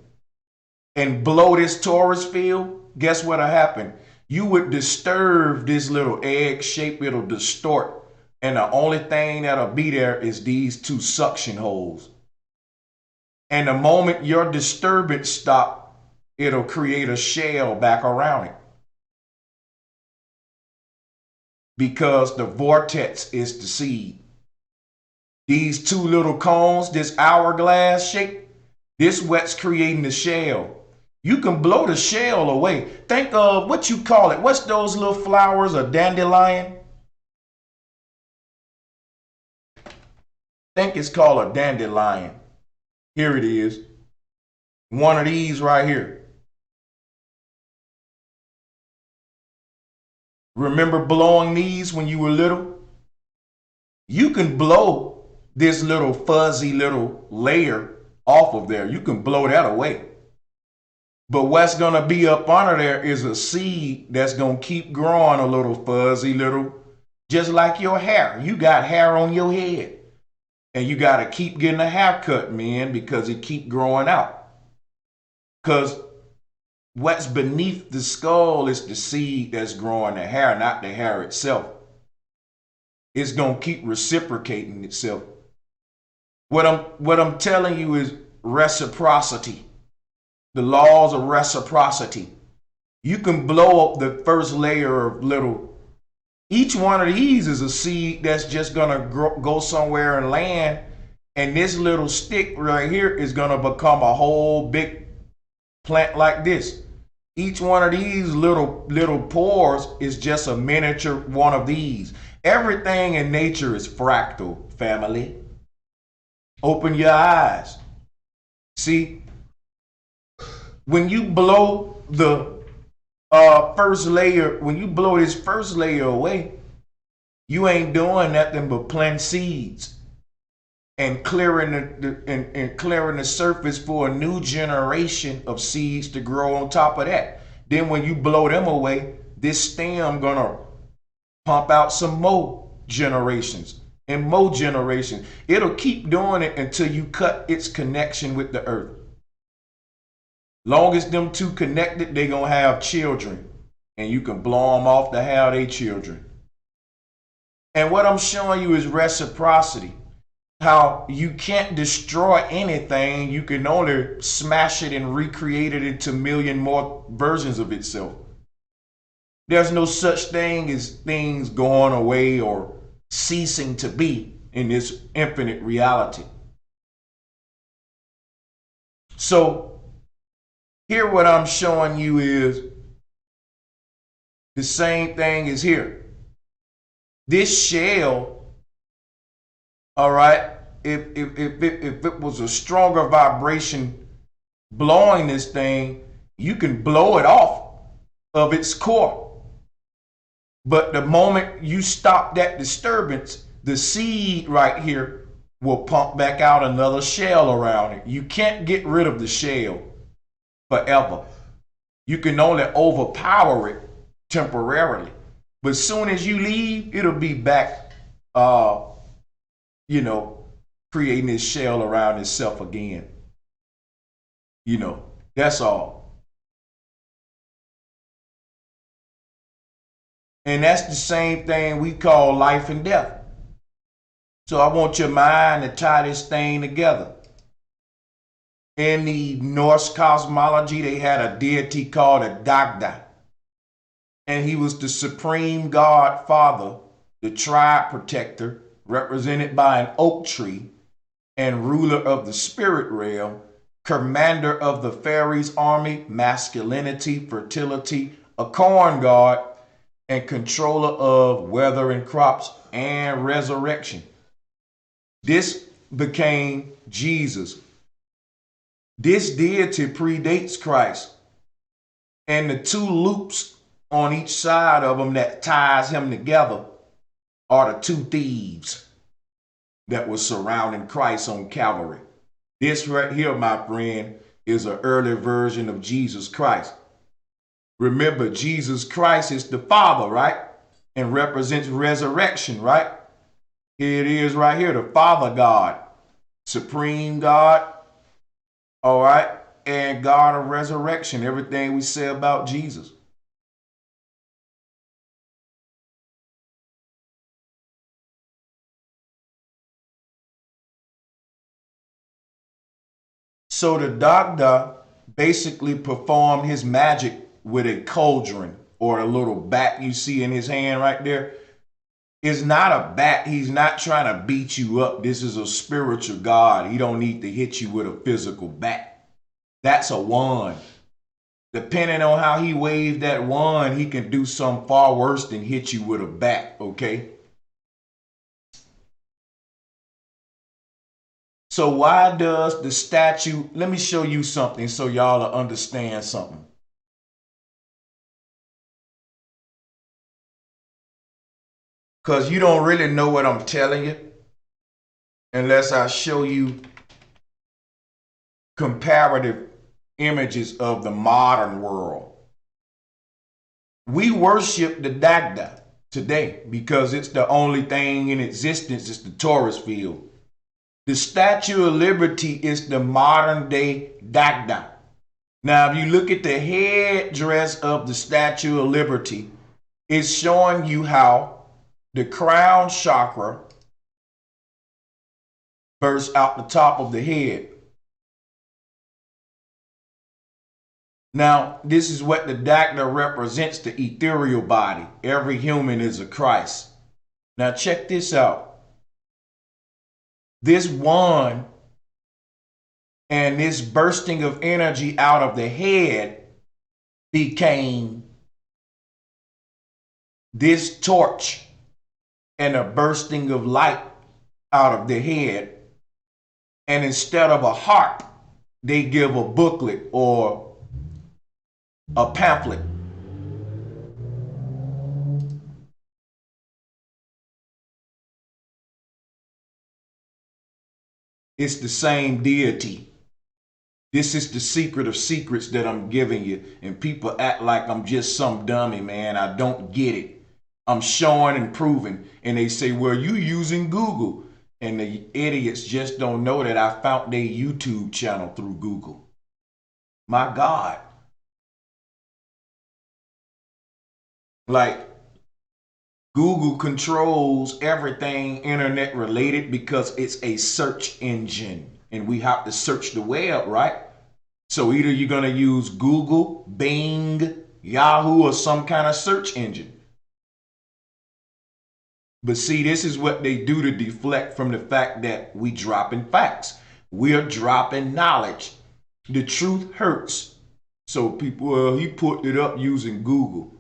and blow this torus field, guess what'll happen? You would disturb this little egg shape, it'll distort. And the only thing that'll be there is these two suction holes. And the moment your disturbance stops, it'll create a shell back around it. Because the vortex is the seed. These two little cones, this hourglass shape, this what's creating the shell. You can blow the shell away. Think of what you call it. What's those little flowers, a dandelion? Think it's called a dandelion. Here it is. One of these right here. Remember blowing these when you were little? You can blow this little fuzzy little layer off of there. You can blow that away. But what's going to be up under there is a seed that's going to keep growing a little fuzzy little, just like your hair. You got hair on your head. And you got to keep getting a haircut, man, because it keep growing out. Because what's beneath the skull is the seed that's growing the hair, not the hair itself. It's going to keep reciprocating itself. What I'm telling you is reciprocity. The laws of reciprocity. You can blow up the first layer of little. Each one of these is a seed that's just going to go somewhere and land. And this little stick right here is going to become a whole big plant like this. Each one of these little pores is just a miniature one of these. Everything in nature is fractal, family. Open your eyes. See, when you blow the first layer, when you blow this first layer away, you ain't doing nothing but planting seeds and clearing the surface for a new generation of seeds to grow on top of that. Then when you blow them away, this stem gonna pump out some more generations and more generations. It'll keep doing it until you cut its connection with the earth. Long as them two connected, they gonna have children, and you can blow them off to have their children. And what I'm showing you is reciprocity. How you can't destroy anything, you can only smash it and recreate it into a million more versions of itself. There's no such thing as things going away or ceasing to be in this infinite reality. So here what I'm showing you is the same thing is here. This shell, all right, if it was a stronger vibration blowing this thing, you can blow it off of its core. But the moment you stop that disturbance, the seed right here will pump back out another shell around it. You can't get rid of the shell forever. You can only overpower it temporarily. But as soon as you leave, it'll be back, creating this shell around itself again. That's all. And that's the same thing we call life and death. So I want your mind to tie this thing together. In the Norse cosmology, they had a deity called a Dagda. And he was the supreme god father, the tribe protector, represented by an oak tree, and ruler of the spirit realm, commander of the fairies' army, masculinity, fertility, a corn god, and controller of weather and crops and resurrection. This became Jesus. This deity predates Christ, and the two loops on each side of him that ties him together are the two thieves that were surrounding Christ on Calvary. This right here, my friend, is an early version of Jesus Christ. Remember, Jesus Christ is the Father, right? And represents resurrection, right? Here it is right here, the Father God, Supreme God, all right, and God of resurrection, everything we say about Jesus. So the Dagda basically performed his magic with a cauldron, or a little bat you see in his hand right there. It's not a bat. He's not trying to beat you up. This is a spiritual God. He don't need to hit you with a physical bat. That's a wand. Depending on how he waves that wand, he can do something far worse than hit you with a bat, okay? So why does the statue, let me show you something so y'all will understand something. Because you don't really know what I'm telling you unless I show you comparative images of the modern world. We worship the Dagda today because it's the only thing in existence. It's the Taurus field. The Statue of Liberty is the modern day Dagda. Now, if you look at the headdress of the Statue of Liberty, it's showing you how the crown chakra bursts out the top of the head. Now, this is what the Dagda represents, the ethereal body. Every human is a Christ. Now, check this out. This one and this bursting of energy out of the head became this torch and a bursting of light out of the head. And instead of a harp, they give a booklet or a pamphlet. It's the same deity. This is the secret of secrets that I'm giving you. And people act like I'm just some dummy, man. I don't get it. I'm showing and proving. And they say, well, you using Google. And the idiots just don't know that I found their YouTube channel through Google. My God. Like, Google controls everything internet related because it's a search engine. And we have to search the web, right? So either you're going to use Google, Bing, Yahoo, or some kind of search engine. But see, this is what they do to deflect from the fact that we dropping facts. We're dropping knowledge. The truth hurts. So people, well, he put it up using Google.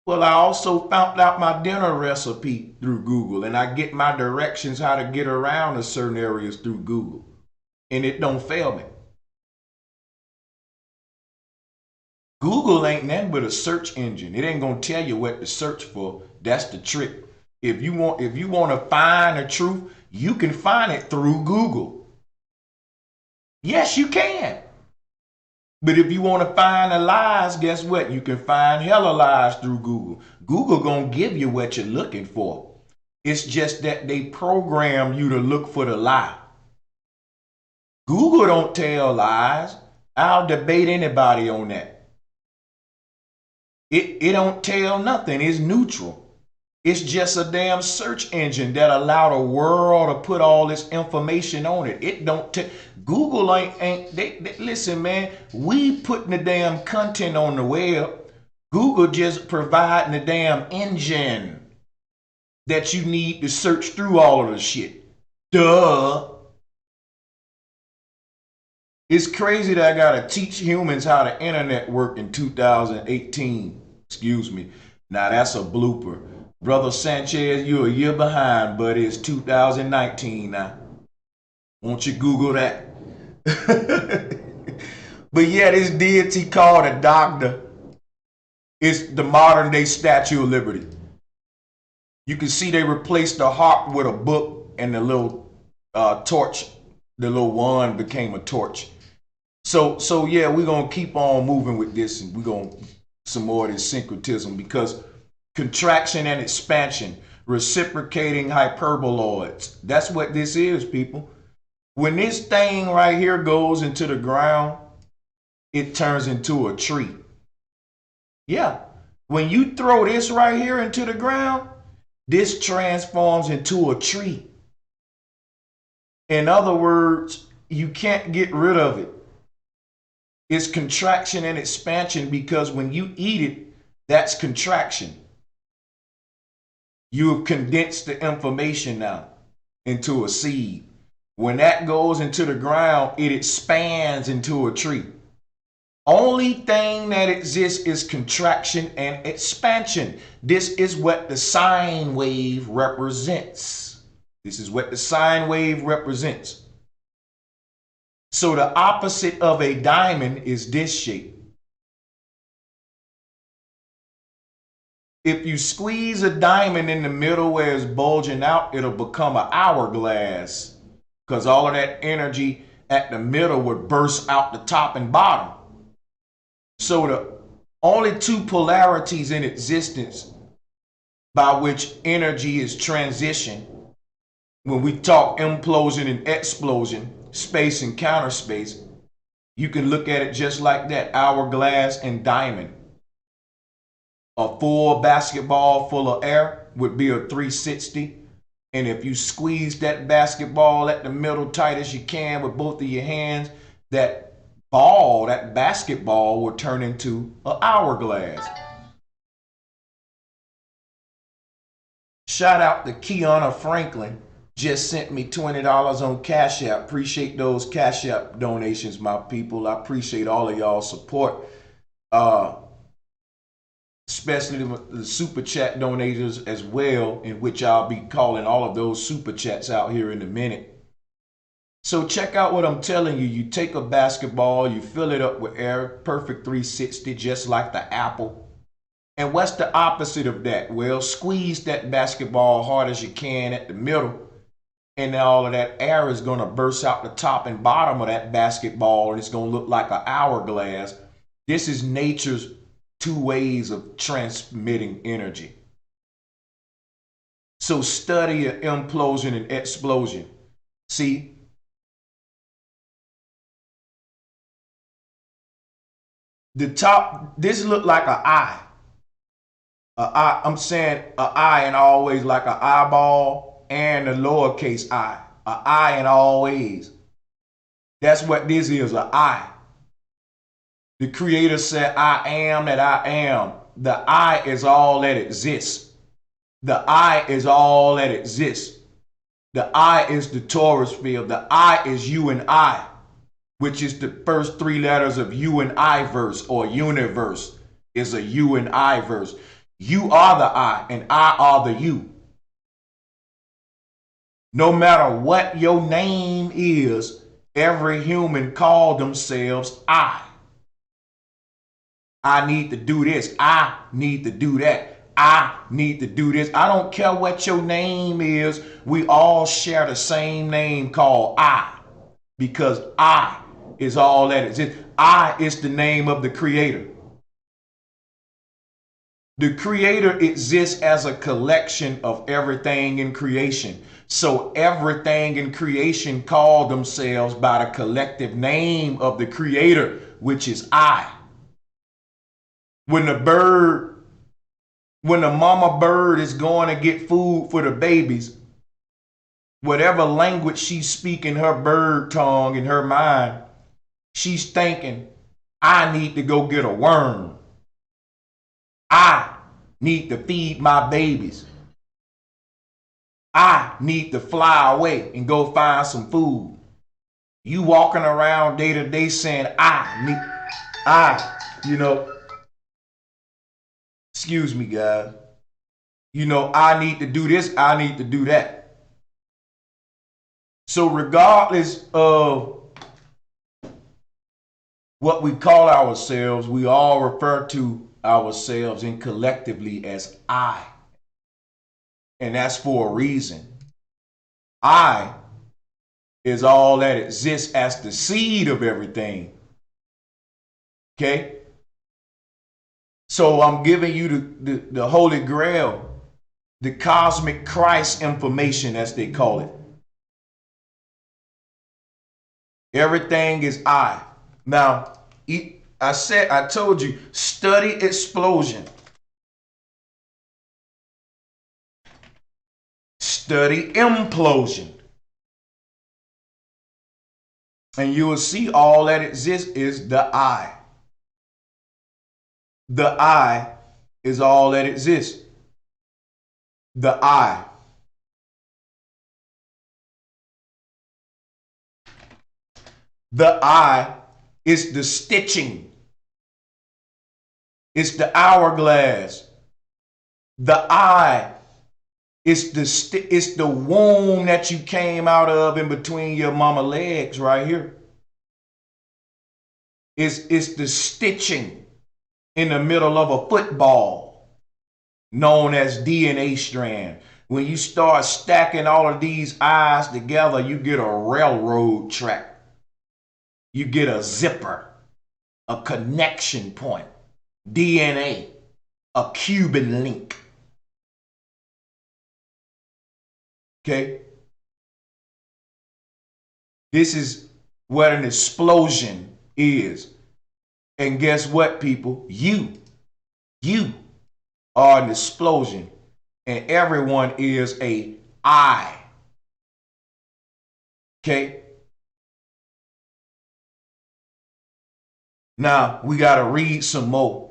Well, I also found out my dinner recipe through Google, and I get my directions how to get around to certain areas through Google, and it don't fail me. Google ain't nothing but a search engine. It ain't gonna tell you what to search for. That's the trick. If you want to find the truth, you can find it through Google. Yes, you can. But if you want to find the lies, guess what? You can find hella lies through Google. Google gonna give you what you're looking for. It's just that they program you to look for the lie. Google don't tell lies. I'll debate anybody on that. It don't tell nothing. It's neutral. It's just a damn search engine that allowed the world to put all this information on it. It don't tell. Google ain't they listen, man. We putting the damn content on the web. Google just providing the damn engine that you need to search through all of the shit. Duh. It's crazy that I gotta teach humans how the internet work in 2018. Excuse me. Now that's a blooper. Brother Sanchez, you're a year behind, but it's 2019 now. Won't you Google that? But yeah, this deity called a Dagda is the modern day Statue of Liberty. You can see they replaced the harp with a book, and the little torch, the little wand became a torch. So yeah, we're gonna keep on moving with this, and we're gonna some more of this syncretism, because contraction and expansion, reciprocating hyperboloids. That's what this is, people. When this thing right here goes into the ground, it turns into a tree. Yeah. When you throw this right here into the ground, this transforms into a tree. In other words, you can't get rid of it. It's contraction and expansion, because when you eat it, that's contraction. You have condensed the information now into a seed. When that goes into the ground, it expands into a tree. Only thing that exists is contraction and expansion. This is what the sine wave represents. This is what the sine wave represents. So the opposite of a diamond is this shape. If you squeeze a diamond in the middle where it's bulging out, it'll become an hourglass, because all of that energy at the middle would burst out the top and bottom. So the only two polarities in existence by which energy is transition, when we talk implosion and explosion, space and counter space, you can look at it just like that, hourglass and diamond. A full basketball full of air would be a 360. And if you squeeze that basketball at the middle tight as you can with both of your hands, that ball, that basketball will turn into an hourglass. Shout out to Kiana Franklin. Just sent me $20 on Cash App. Appreciate those Cash App donations, my people. I appreciate all of y'all's support. Especially the super chat donators as well, in which I'll be calling all of those super chats out here in a minute. So check out what I'm telling you. You take a basketball, you fill it up with air, perfect 360, just like the apple. And what's the opposite of that? Well, squeeze that basketball hard as you can at the middle, and then all of that air is going to burst out the top and bottom of that basketball, and it's going to look like an hourglass. This is nature's two ways of transmitting energy. So study an implosion and explosion. See, the top, this look like an eye. I'm saying an eye and always like an eyeball and a lowercase I. An eye and always. That's what this is, an eye. The Creator said, I am that I am. The I is all that exists. The I is all that exists. The I is the Taurus field. The I is you and I, which is the first three letters of you and I verse, or universe is a you and I verse. You are the I and I are the you. No matter what your name is, every human call themselves I. I need to do this. I need to do that. I need to do this. I don't care what your name is. We all share the same name called I, because I is all that exists. I is the name of the Creator. The Creator exists as a collection of everything in creation. So everything in creation call themselves by the collective name of the Creator, which is I. When the mama bird is going to get food for the babies, whatever language she's speaking, her bird tongue in her mind, she's thinking, I need to go get a worm. I need to feed my babies. I need to fly away and go find some food. You walking around day to day saying, excuse me, guys. I need to do this. I need to do that. So regardless of what we call ourselves, we all refer to ourselves in collectively as I. And that's for a reason. I is all that exists as the seed of everything. Okay? So I'm giving you the Holy Grail, the cosmic Christ information, as they call it. Everything is I. Now, I told you, study explosion. Study implosion. And you will see all that exists is the I. The I is all that exists. The I. The I is the stitching. It's the hourglass. The I is the womb that you came out of in between your mama legs right here. It's the stitching in the middle of a football. known as DNA strand. When you start stacking all of these eyes together, you get a railroad track. You get a zipper, a connection point, DNA, a Cuban link. Okay? This is what an explosion is. And guess what, people? You are an explosion. And everyone is a I. Okay? Now, we got to read some more.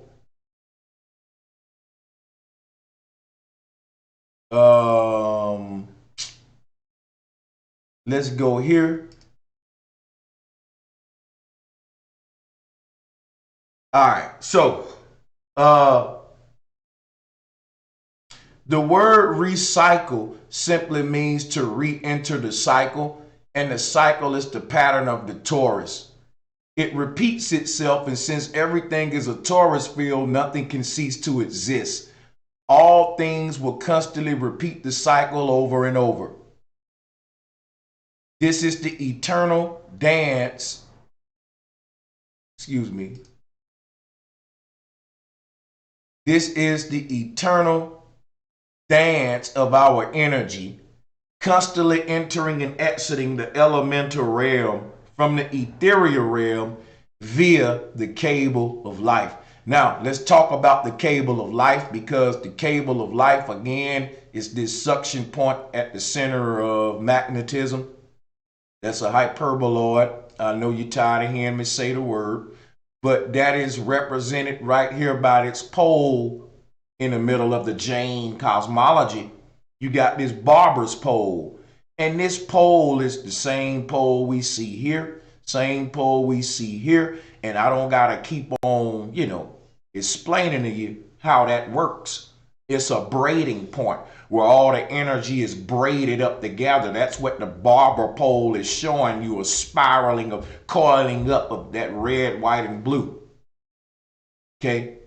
Let's go here. All right. So, the word recycle simply means to re-enter the cycle, and the cycle is the pattern of the torus. It repeats itself, and since everything is a torus field, nothing can cease to exist. All things will constantly repeat the cycle over and over. This is the eternal dance. Excuse me. This is the eternal dance of our energy, constantly entering and exiting the elemental realm from the ethereal realm via the cable of life. Now, let's talk about the cable of life, because the cable of life, again, is this suction point at the center of magnetism. That's a hyperboloid. I know you're tired of hearing me say the word, but that is represented right here by its pole in the middle of the Jain cosmology. You got this barber's pole, and this pole is the same pole we see here, same pole we see here, and I don't gotta keep on, explaining to you how that works. It's a braiding point where all the energy is braided up together. That's what the barber pole is showing you, a spiraling of coiling up of that red, white, and blue. Okay.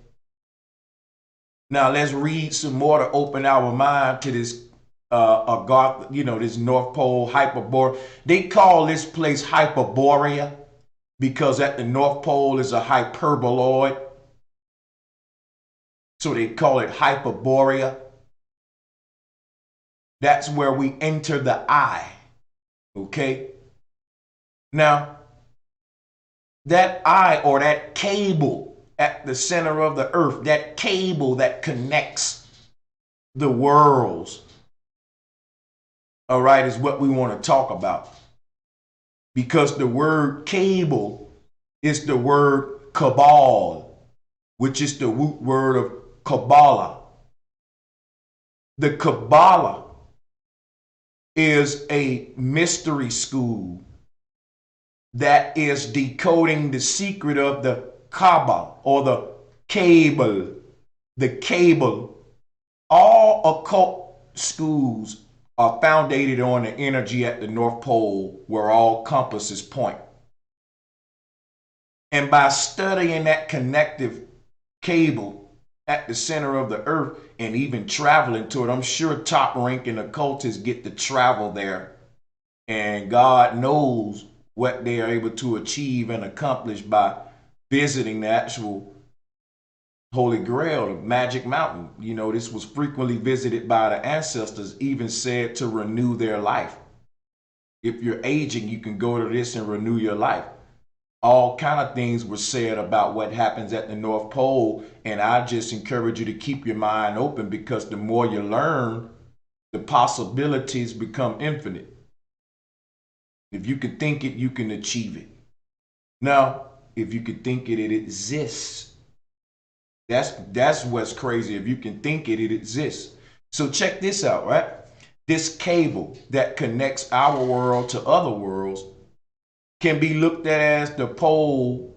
Now let's read some more to open our mind to this this North Pole hyperborea. They call this place Hyperborea because at the North Pole is a hyperboloid. So they call it Hyperborea. That's where we enter the eye. Okay? Now, that eye, or that cable at the center of the earth, that cable that connects the worlds, all right, is what we want to talk about. Because the word cable is the word cabal, which is the root word of Kabbalah. The Kabbalah is a mystery school that is decoding the secret of the Kaaba, or the cable. The cable. All occult schools are founded on the energy at the North Pole where all compasses point. And by studying that connective cable at the center of the earth and even traveling to it, I'm sure top ranking occultists get to travel there, and God knows what they are able to achieve and accomplish by visiting the actual Holy Grail, the Magic Mountain. This was frequently visited by the ancestors, even said to renew their life. If you're aging, you can go to this and renew your life. All kind of things were said about what happens at the North Pole, and I just encourage you to keep your mind open, because the more you learn, the possibilities become infinite. If you can think it, you can achieve it. Now, if you can think it, it exists. That's what's crazy. If you can think it, it exists. So check this out, right? This cable that connects our world to other worlds can be looked at as the pole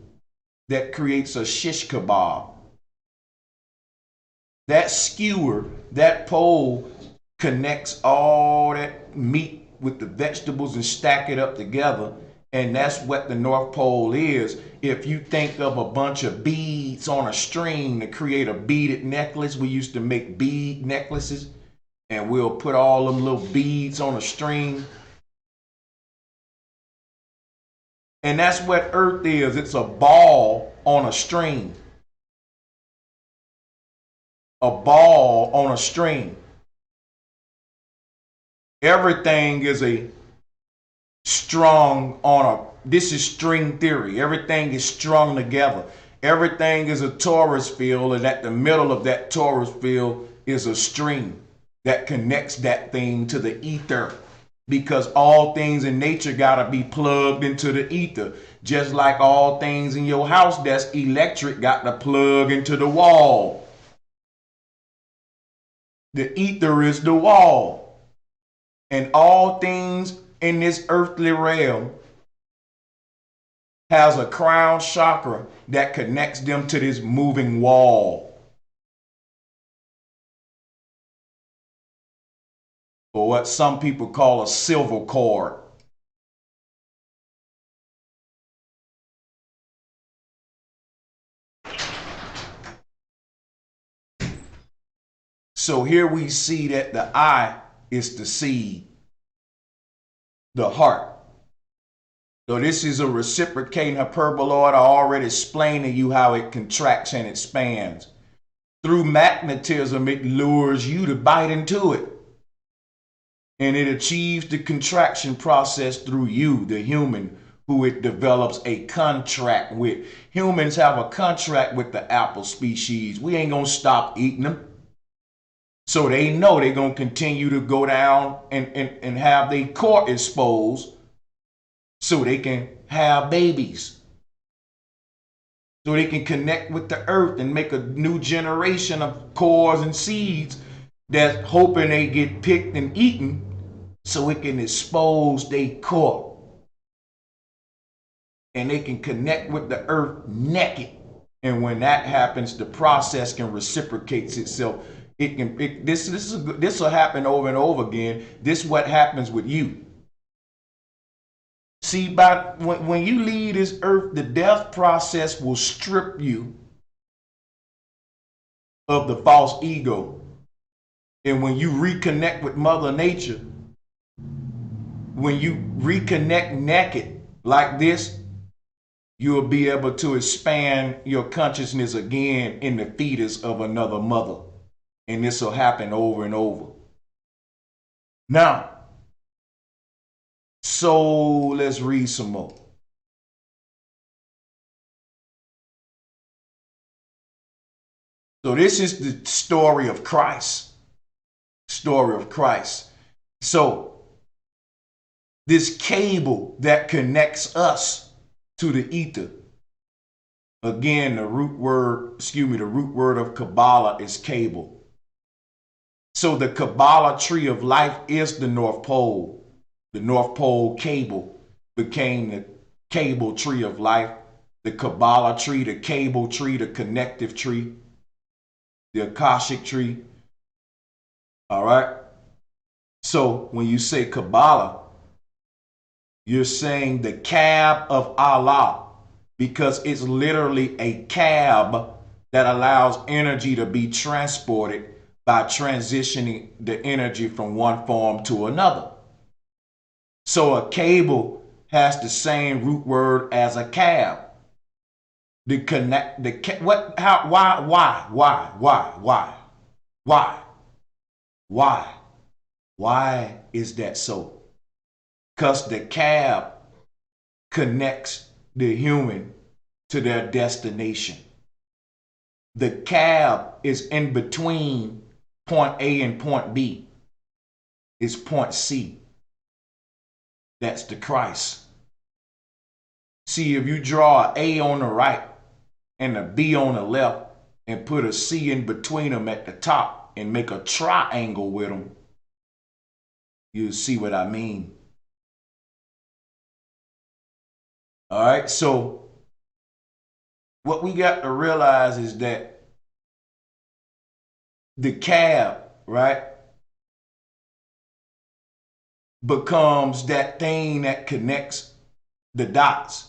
that creates a shish kebab. That skewer, that pole, connects all that meat with the vegetables and stack it up together, And that's what the North Pole is. If you think of a bunch of beads on a string to create a beaded necklace, we used to make bead necklaces, and we'll put all them little beads on a string. And that's what Earth is. It's a ball on a string. A ball on a string. Everything is a strung on a, this is string theory. Everything is strung together. Everything is a torus field, and at the middle of that torus field is a string that connects that thing to the ether, because all things in nature got to be plugged into the ether, just like all things in your house that's electric got to plug into the wall. The ether is the wall, and all things in this earthly realm has a crown chakra that connects them to this moving wall, or what some people call a silver cord. So here we see that the eye is the seed, the heart. So this is a reciprocating hyperboloid. I already explained to you how it contracts and expands. Through magnetism, it lures you to bite into it. And it achieves the contraction process through you, the human, who it develops a contract with. Humans have a contract with the apple species. We ain't gonna stop eating them. So they know they're gonna continue to go down and have their core exposed so they can have babies. So they can connect with the earth and make a new generation of cores and seeds that's hoping they get picked and eaten so it can expose their core. And they can connect with the earth naked. And when that happens, the process can reciprocate itself. This will happen over and over again. This is what happens with you. See, when you leave this earth, the death process will strip you of the false ego. And when you reconnect with Mother Nature, when you reconnect naked like this, you'll be able to expand your consciousness again in the fetus of another mother. And this will happen over and over. Now, so let's read some more. So this is the story of Christ. Story of Christ. So this cable that connects us to the ether. Again, the root word of Kabbalah is cable. So the Kabbalah tree of life is the North Pole. The North Pole cable became the cable tree of life. The Kabbalah tree, the cable tree, the connective tree, the Akashic tree. All right. So when you say Kabbalah, you're saying the cab of Allah, because it's literally a cab that allows energy to be transported by transitioning the energy from one form to another. So a cable has the same root word as a cab. The connect, the what, how, why is that so? Because the cab connects the human to their destination. The cab is in between point A and point B. It's point C. That's the Christ. See, if you draw an A on the right and a B on the left and put a C in between them at the top and make a triangle with them, you'll see what I mean. All right, so what we got to realize is that the cab, right, becomes that thing that connects the dots.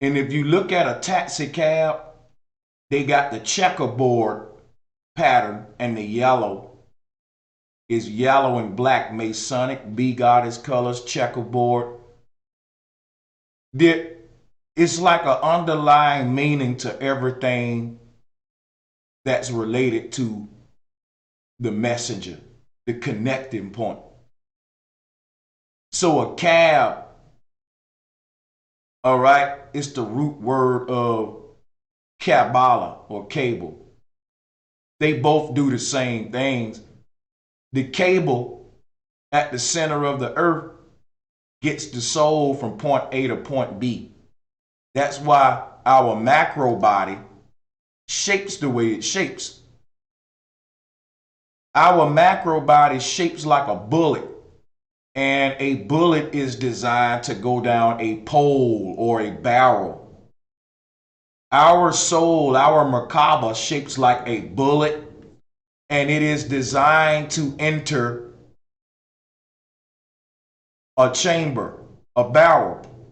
And if you look at a taxi cab, they got the checkerboard pattern, and the yellow is yellow and black, Masonic, B goddess colors, checkerboard. It's like an underlying meaning to everything that's related to the messenger, the connecting point. So a cab, all right, it's the root word of Kabbalah or cable. They both do the same things. The cable at the center of the earth gets the soul from point A to point B. That's why our macro body shapes the way it shapes. Our macro body shapes like a bullet, and a bullet is designed to go down a pole or a barrel. Our soul, our Merkaba, shapes like a bullet, and it is designed to enter a chamber, a barrel,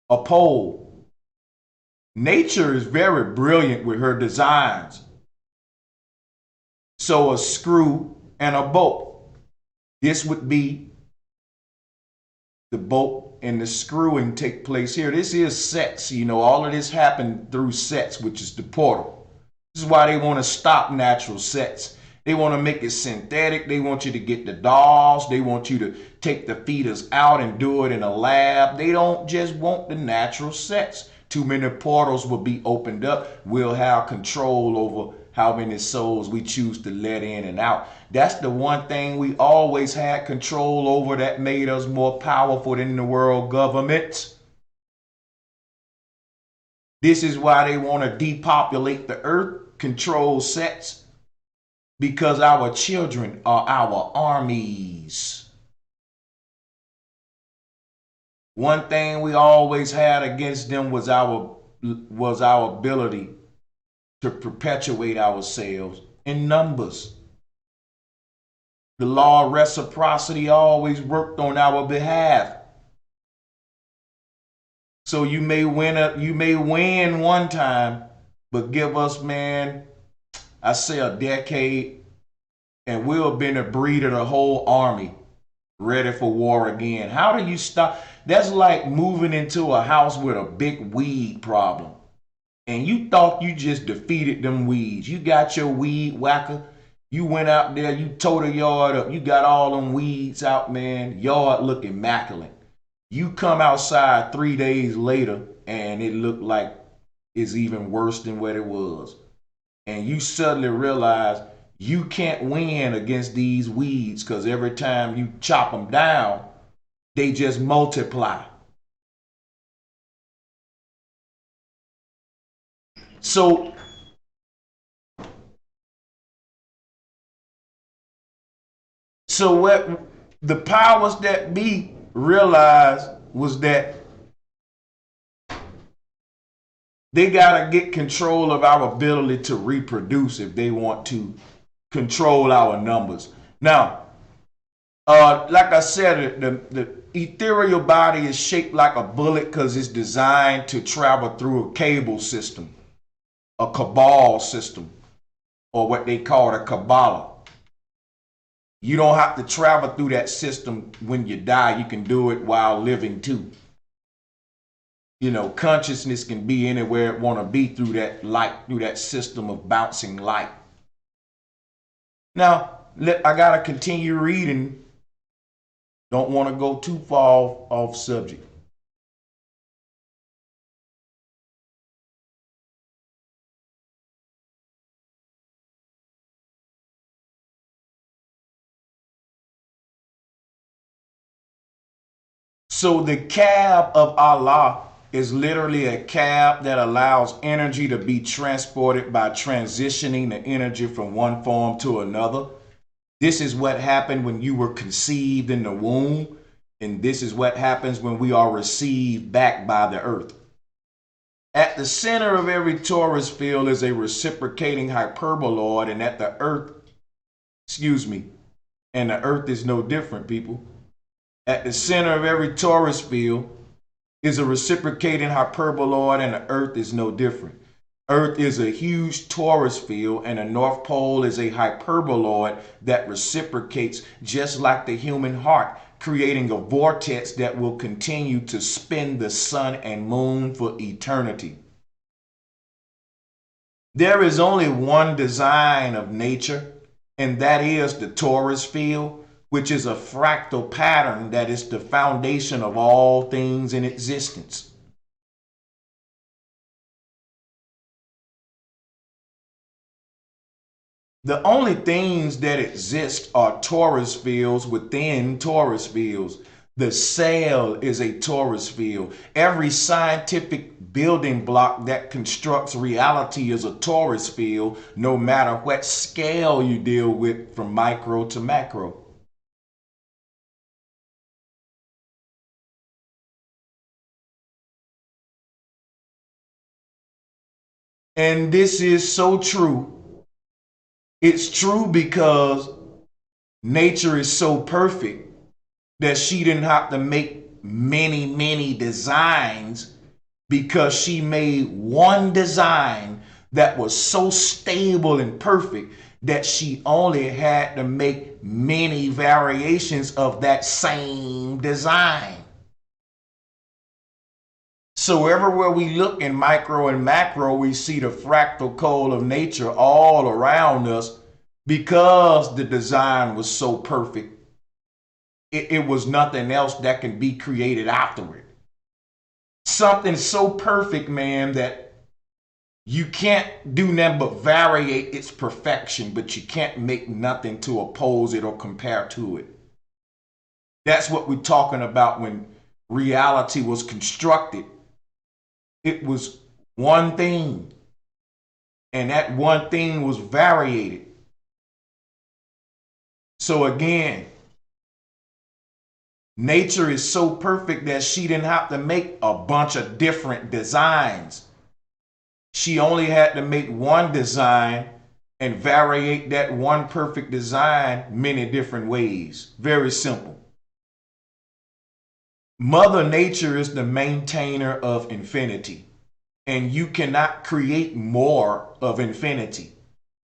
a pole. Nature is very brilliant with her designs. So a screw and a bolt. This would be the bolt and the screwing take place here. This is sets. All of this happened through sets, which is the portal. This is why they want to stop natural sets. They want to make it synthetic. They want you to get the dolls. They want you to take the feeders out and do it in a lab. They don't just want the natural sets. Too many portals will be opened up. We'll have control over how many souls we choose to let in and out. That's the one thing we always had control over that made us more powerful than the world government. This is why they want to depopulate the earth, control sets, because our children are our armies. One thing we always had against them was our ability to perpetuate ourselves in numbers. The law of reciprocity always worked on our behalf. So you may win one time, but give us, man, I say a decade, and we'll have been a breed of the whole army ready for war again. How do you stop? That's like moving into a house with a big weed problem. And you thought you just defeated them weeds. You got your weed whacker. You went out there, you tore the yard up. You got all them weeds out, man. Yard look immaculate. You come outside 3 days later and it looked like it's even worse than what it was. And you suddenly realize you can't win against these weeds because every time you chop them down, they just multiply. So what the powers that be realized was that they got to get control of our ability to reproduce if they want to control our numbers. Now, like I said, the ethereal body is shaped like a bullet because it's designed to travel through a cable system, a cabal system, or what they call a Kabbalah. You don't have to travel through that system when you die. You can do it while living too. Consciousness can be anywhere it want to be through that light, through that system of bouncing light. Now, I got to continue reading. Don't want to go too far off subject. So the cab of Allah is literally a cab that allows energy to be transported by transitioning the energy from one form to another. This is what happened when you were conceived in the womb, and this is what happens when we are received back by the earth. At the center of every torus field is a reciprocating hyperboloid, and the earth is no different, people. At the center of every torus field is a reciprocating hyperboloid, and the Earth is no different. Earth is a huge torus field, and the North Pole is a hyperboloid that reciprocates just like the human heart, creating a vortex that will continue to spin the sun and moon for eternity. There is only one design of nature, and that is the torus field, which is a fractal pattern that is the foundation of all things in existence. The only things that exist are torus fields within torus fields. The cell is a torus field. Every scientific building block that constructs reality is a torus field, no matter what scale you deal with, from micro to macro. And this is so true. It's true because nature is so perfect that she didn't have to make many designs, because she made one design that was so stable and perfect that she only had to make many variations of that same design. So everywhere we look in micro and macro, we see the fractal code of nature all around us, because the design was so perfect. It was nothing else that can be created afterward. Something so perfect, man, that you can't do nothing but variate its perfection, but you can't make nothing to oppose it or compare to it. That's what we're talking about when reality was constructed. It was one thing, and that one thing was variated. So again, nature is so perfect that she didn't have to make a bunch of different designs. She only had to make one design and variate that one perfect design many different ways. Very simple. Mother Nature is the maintainer of infinity, and you cannot create more of infinity.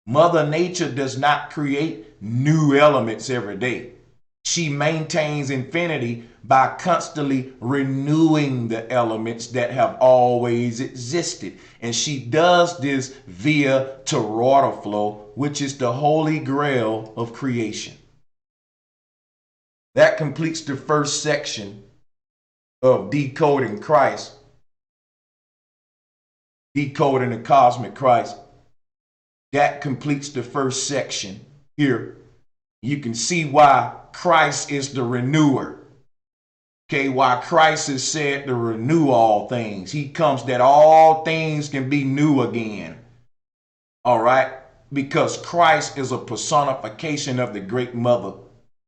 Mother Nature does not create new elements every day. She maintains infinity by constantly renewing the elements that have always existed. And she does this via toroidal flow, which is the holy grail of creation. That completes the first section of Decoding Christ, decoding the cosmic Christ. That completes the first section here. You can see why Christ is the renewer. Okay, why Christ is said to renew all things. He comes that all things can be new again. All right, because Christ is a personification of the great mother,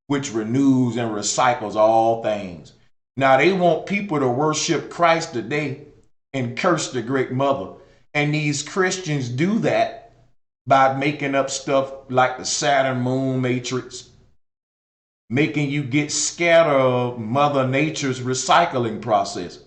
which renews and recycles all things. Now, they want people to worship Christ today and curse the great mother. And these Christians do that by making up stuff like the Saturn moon matrix, making you get scared of Mother Nature's recycling process.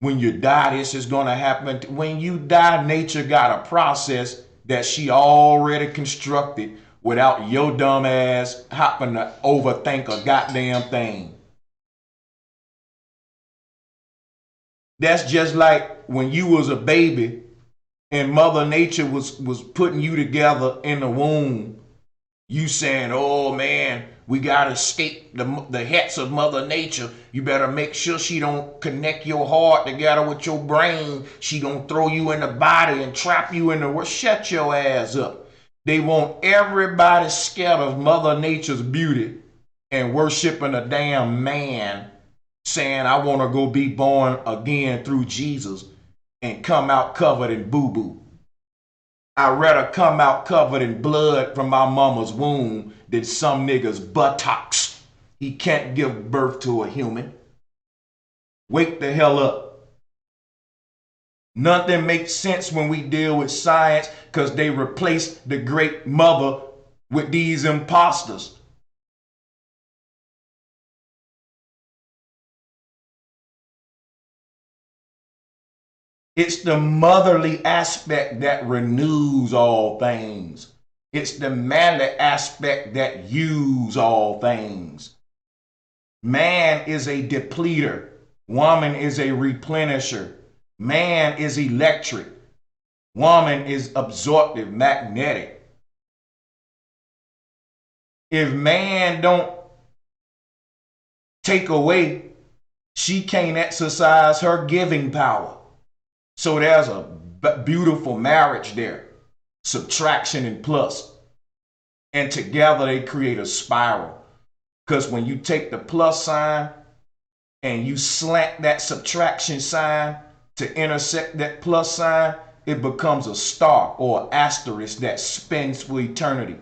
When you die, this is going to happen. When you die, nature got a process that she already constructed without your dumb ass having to overthink a goddamn thing. That's just like when you was a baby and Mother Nature was putting you together in the womb. You saying, oh man, we gotta escape the hats of Mother Nature. You better make sure she don't connect your heart together with your brain. She gonna throw you in the body and trap you in the world. Shut your ass up. They want everybody scared of Mother Nature's beauty and worshiping a damn man, saying, I want to go be born again through Jesus and come out covered in boo-boo. I'd rather come out covered in blood from my mama's womb than some nigga's buttocks. He can't give birth to a human. Wake the hell up. Nothing makes sense when we deal with science, because they replace the great mother with these imposters. It's the motherly aspect that renews all things. It's the manly aspect that use all things. Man is a depleter. Woman is a replenisher. Man is electric. Woman is absorptive, magnetic. If man don't take away, she can't exercise her giving power. So there's a beautiful marriage there. Subtraction and plus. And together they create a spiral. Because when you take the plus sign and you slant that subtraction sign to intersect that plus sign, it becomes a star or asterisk that spins for eternity.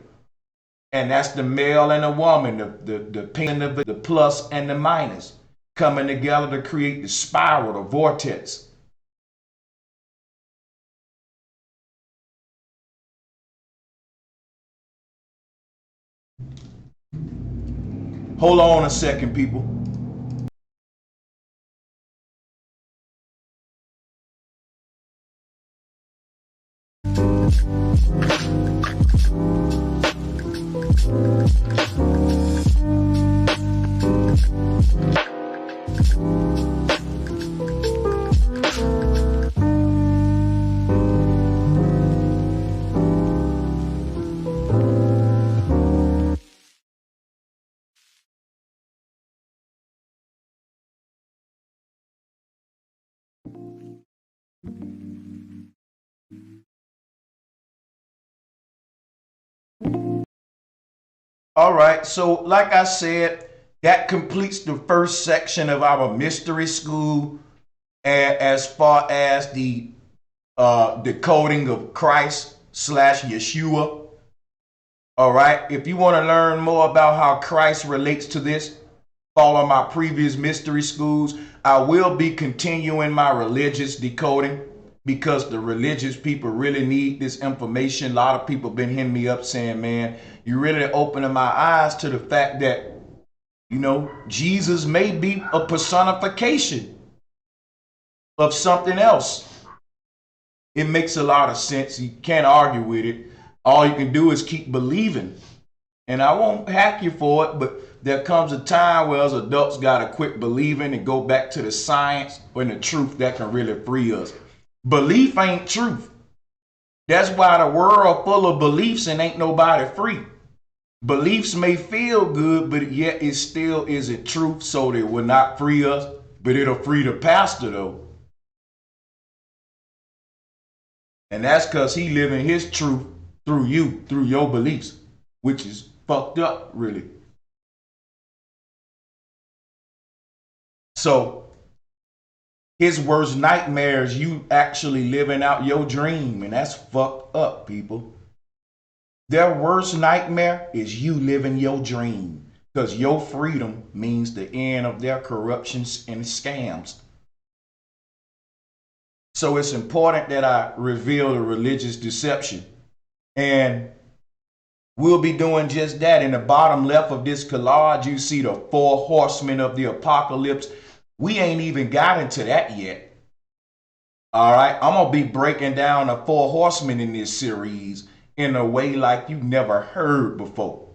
And that's the male and the woman, the pin of the plus and the minus coming together to create the spiral, the vortex. Hold on a second, people. All right, so like I said, that completes the first section of our mystery school as far as the decoding of Christ / Yeshua. All right, if you want to learn more about how Christ relates to this, follow my previous mystery schools. I will be continuing my religious decoding because the religious people really need this information. A lot of people been hitting me up saying, man, you really opening my eyes to the fact that, you know, Jesus may be a personification of something else. It makes a lot of sense. You can't argue with it. All you can do is keep believing. And I won't hack you for it, but there comes a time where us adults got to quit believing and go back to the science and the truth that can really free us. Belief ain't truth. That's why the world full of beliefs and ain't nobody free. Beliefs may feel good, but yet it still isn't truth, so they will not free us, but it'll free the pastor though. And that's because he living his truth through you, through your beliefs, which is fucked up, really. So his worst nightmare is you actually living out your dream, and that's fucked up, people. Their worst nightmare is you living your dream, because your freedom means the end of their corruptions and scams. So it's important that I reveal the religious deception. And we'll be doing just that. In the bottom left of this collage, you see the 4 horsemen of the apocalypse. We ain't even got into that yet. All right, I'm going to be breaking down the 4 horsemen in this series in a way like you've never heard before.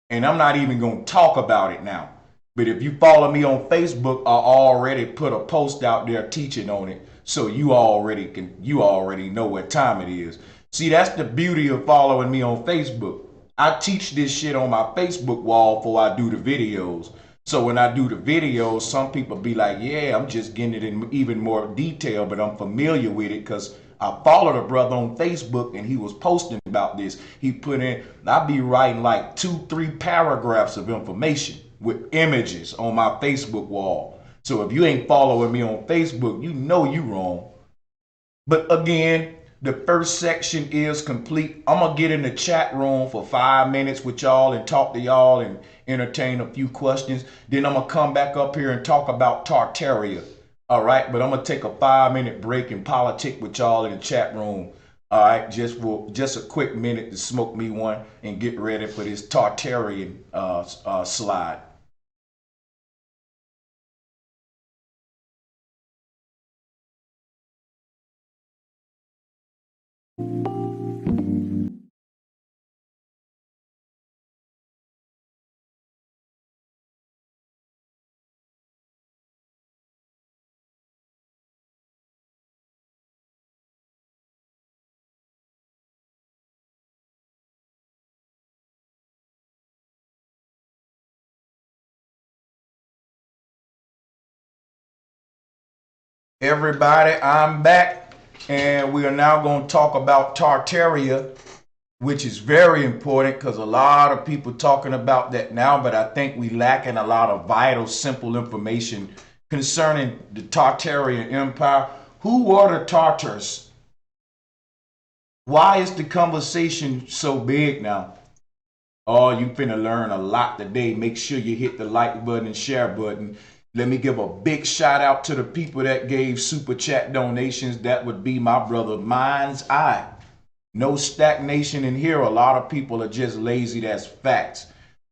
And I'm not even going to talk about it now. But if you follow me on Facebook, I already put a post out there teaching on it. So you already know what time it is. See, that's the beauty of following me on Facebook. I teach this shit on my Facebook wall before I do the videos. So when I do the videos, some people be like, yeah, I'm just getting it in even more detail, but I'm familiar with it because I followed a brother on Facebook and he was posting about this. He put in, I be writing like 2-3 paragraphs of information with images on my Facebook wall. So if you ain't following me on Facebook, you know you wrong. But again, the first section is complete. I'm going to get in the chat room for 5 minutes with y'all and talk to y'all and entertain a few questions. Then I'm going to come back up here and talk about Tartaria. All right, but I'm going to take a 5-minute break and politic with y'all in the chat room. All right, just a quick minute to smoke me one and get ready for this Tartarian slide. Everybody, I'm back, and we are now going to talk about Tartaria, which is very important because a lot of people talking about that now, but I think we lacking a lot of vital, simple information concerning the Tartarian Empire. Who are the Tartars? Why is the conversation so big now? Oh, you finna learn a lot today. Make sure you hit the like button and share button. Let me give a big shout out to the people that gave super chat donations. That would be my brother Mind's Eye. No stagnation in here. A lot of people are just lazy. That's facts.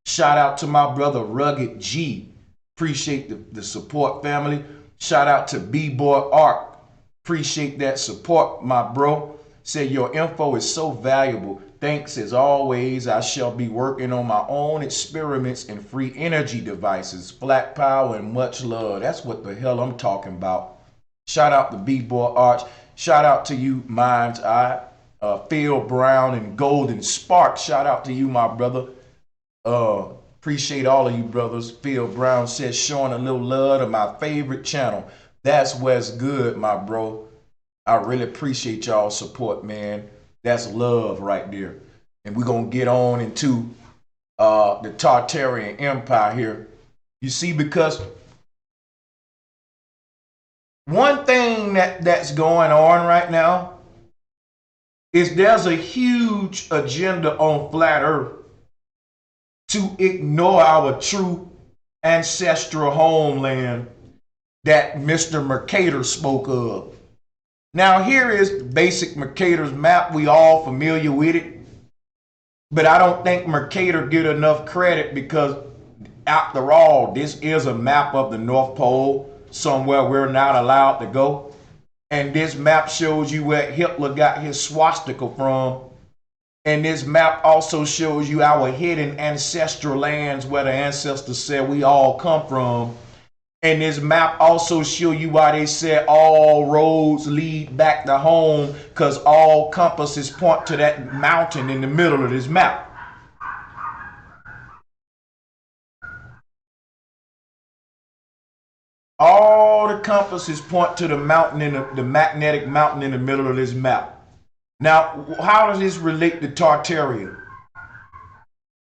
Shout out to my brother Rugged G. Appreciate the support, family. Shout out to B-Boy Art. Appreciate that support, my bro. Said your info is so valuable. Thanks as always. I shall be working on my own experiments in free energy devices, flat power, and much love. That's what the hell I'm talking about. Shout out to B-Boy Arch. Shout out to you, Mind's Eye. Phil Brown and Golden Spark. Shout out to you, my brother. Appreciate all of you brothers. Phil Brown says showing a little love to my favorite channel. That's what's good, my bro. I really appreciate y'all's support, man. That's love right there. And we're going to get on into the Tartarian Empire here. You see, because one thing that's going on right now is there's a huge agenda on flat earth to ignore our true ancestral homeland that Mr. Mercator spoke of. Now, here is basic Mercator's map. We all familiar with it. But I don't think Mercator get enough credit because, after all, this is a map of the North Pole, somewhere we're not allowed to go. And this map shows you where Hitler got his swastika from. And this map also shows you our hidden ancestral lands where the ancestors said we all come from. And this map also show you why they said all roads lead back to home, because all compasses point to that mountain in the middle of this map. All the compasses point to the mountain in the magnetic mountain in the middle of this map. Now, how does this relate to Tartaria?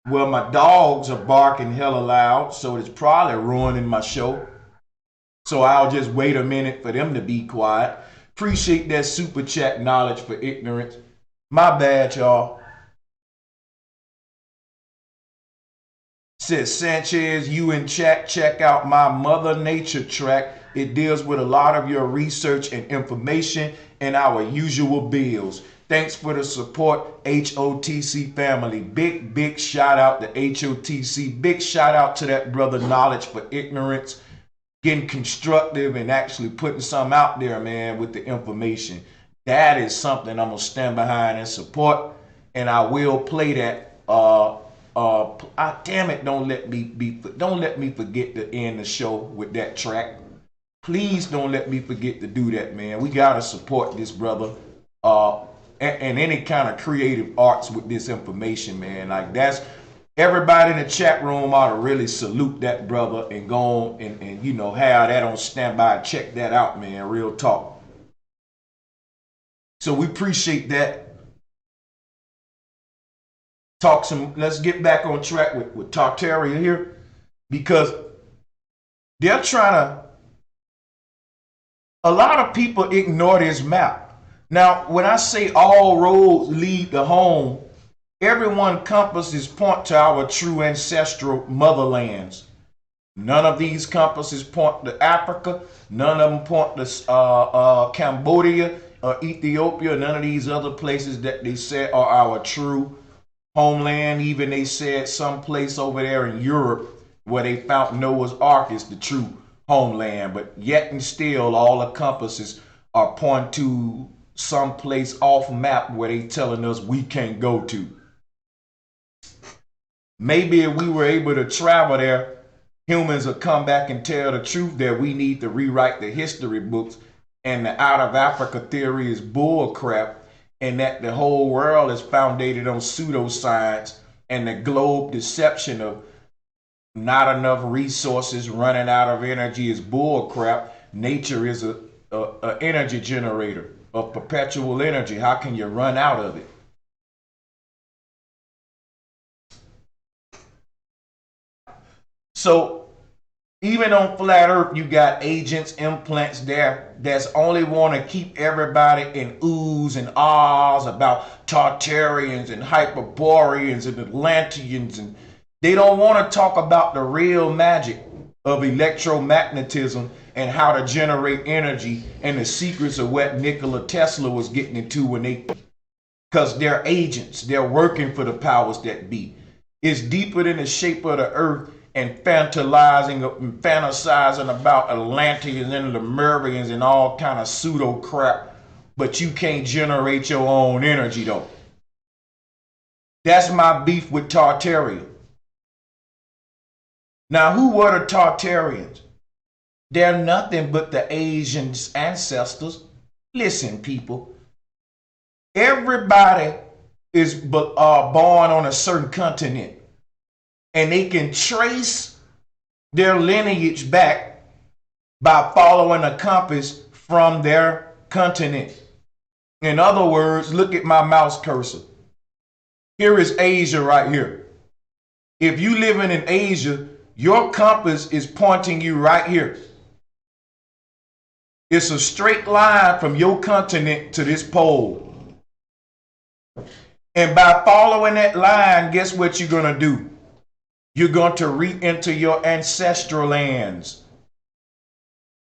Well, my dogs are barking hella loud, so it's probably ruining my show. So I'll just wait a minute for them to be quiet. Appreciate that super chat knowledge for ignorance. My bad, y'all. Says Sanchez, you in chat, check out my Mother Nature track. It deals with a lot of your research and information and our usual bills. Thanks for the support, HOTC family. Big shout out to HOTC. Big shout out to that brother Knowledge for Ignorance. Getting constructive and actually putting something out there, man, with the information. That is something I'm gonna stand behind and support, and I will play that. Damn it! Don't let me forget to end the show with that track. Please don't let me forget to do that, man. We gotta support this brother, and any kind of creative arts with this information, man. Like that's. Everybody in the chat room ought to really salute that brother and go on and you know, have that on standby. Check that out, man. Real talk. So we appreciate that. Let's get back on track with Tartaria here, because they're trying to, a lot of people ignore this map. Now, when I say all roads lead to home, everyone compasses point to our true ancestral motherlands. None of these compasses point to Africa. None of them point to Cambodia or Ethiopia. None of these other places that they said are our true homeland. Even they said someplace over there in Europe where they found Noah's Ark is the true homeland. But yet and still, all the compasses are pointing to some place off map where they telling us we can't go to. Maybe if we were able to travel there, humans will come back and tell the truth that we need to rewrite the history books and the out of Africa theory is bull crap, and that the whole world is founded on pseudoscience and the globe deception of not enough resources, running out of energy is bull crap. Nature is a a energy generator of perpetual energy. How can you run out of it? So even on flat earth, you got agents, implants there that's only want to keep everybody in oohs and ahs about Tartarians and Hyperboreans and Atlanteans, and they don't want to talk about the real magic of electromagnetism and how to generate energy and the secrets of what Nikola Tesla was getting into when they, because they're agents, they're working for the powers that be. It's deeper than the shape of the earth and fantasizing about Atlanteans and Lemurians and all kind of pseudo crap, but you can't generate your own energy though. That's my beef with Tartaria. Now, who were the Tartarians? They're nothing but the Asian ancestors. Listen, people, everybody is born on a certain continent, and they can trace their lineage back by following a compass from their continent. In other words, look at my mouse cursor. Here is Asia right here. If you living in Asia, your compass is pointing you right here. It's a straight line from your continent to this pole. And by following that line, guess what you're going to do? You're going to re-enter your ancestral lands.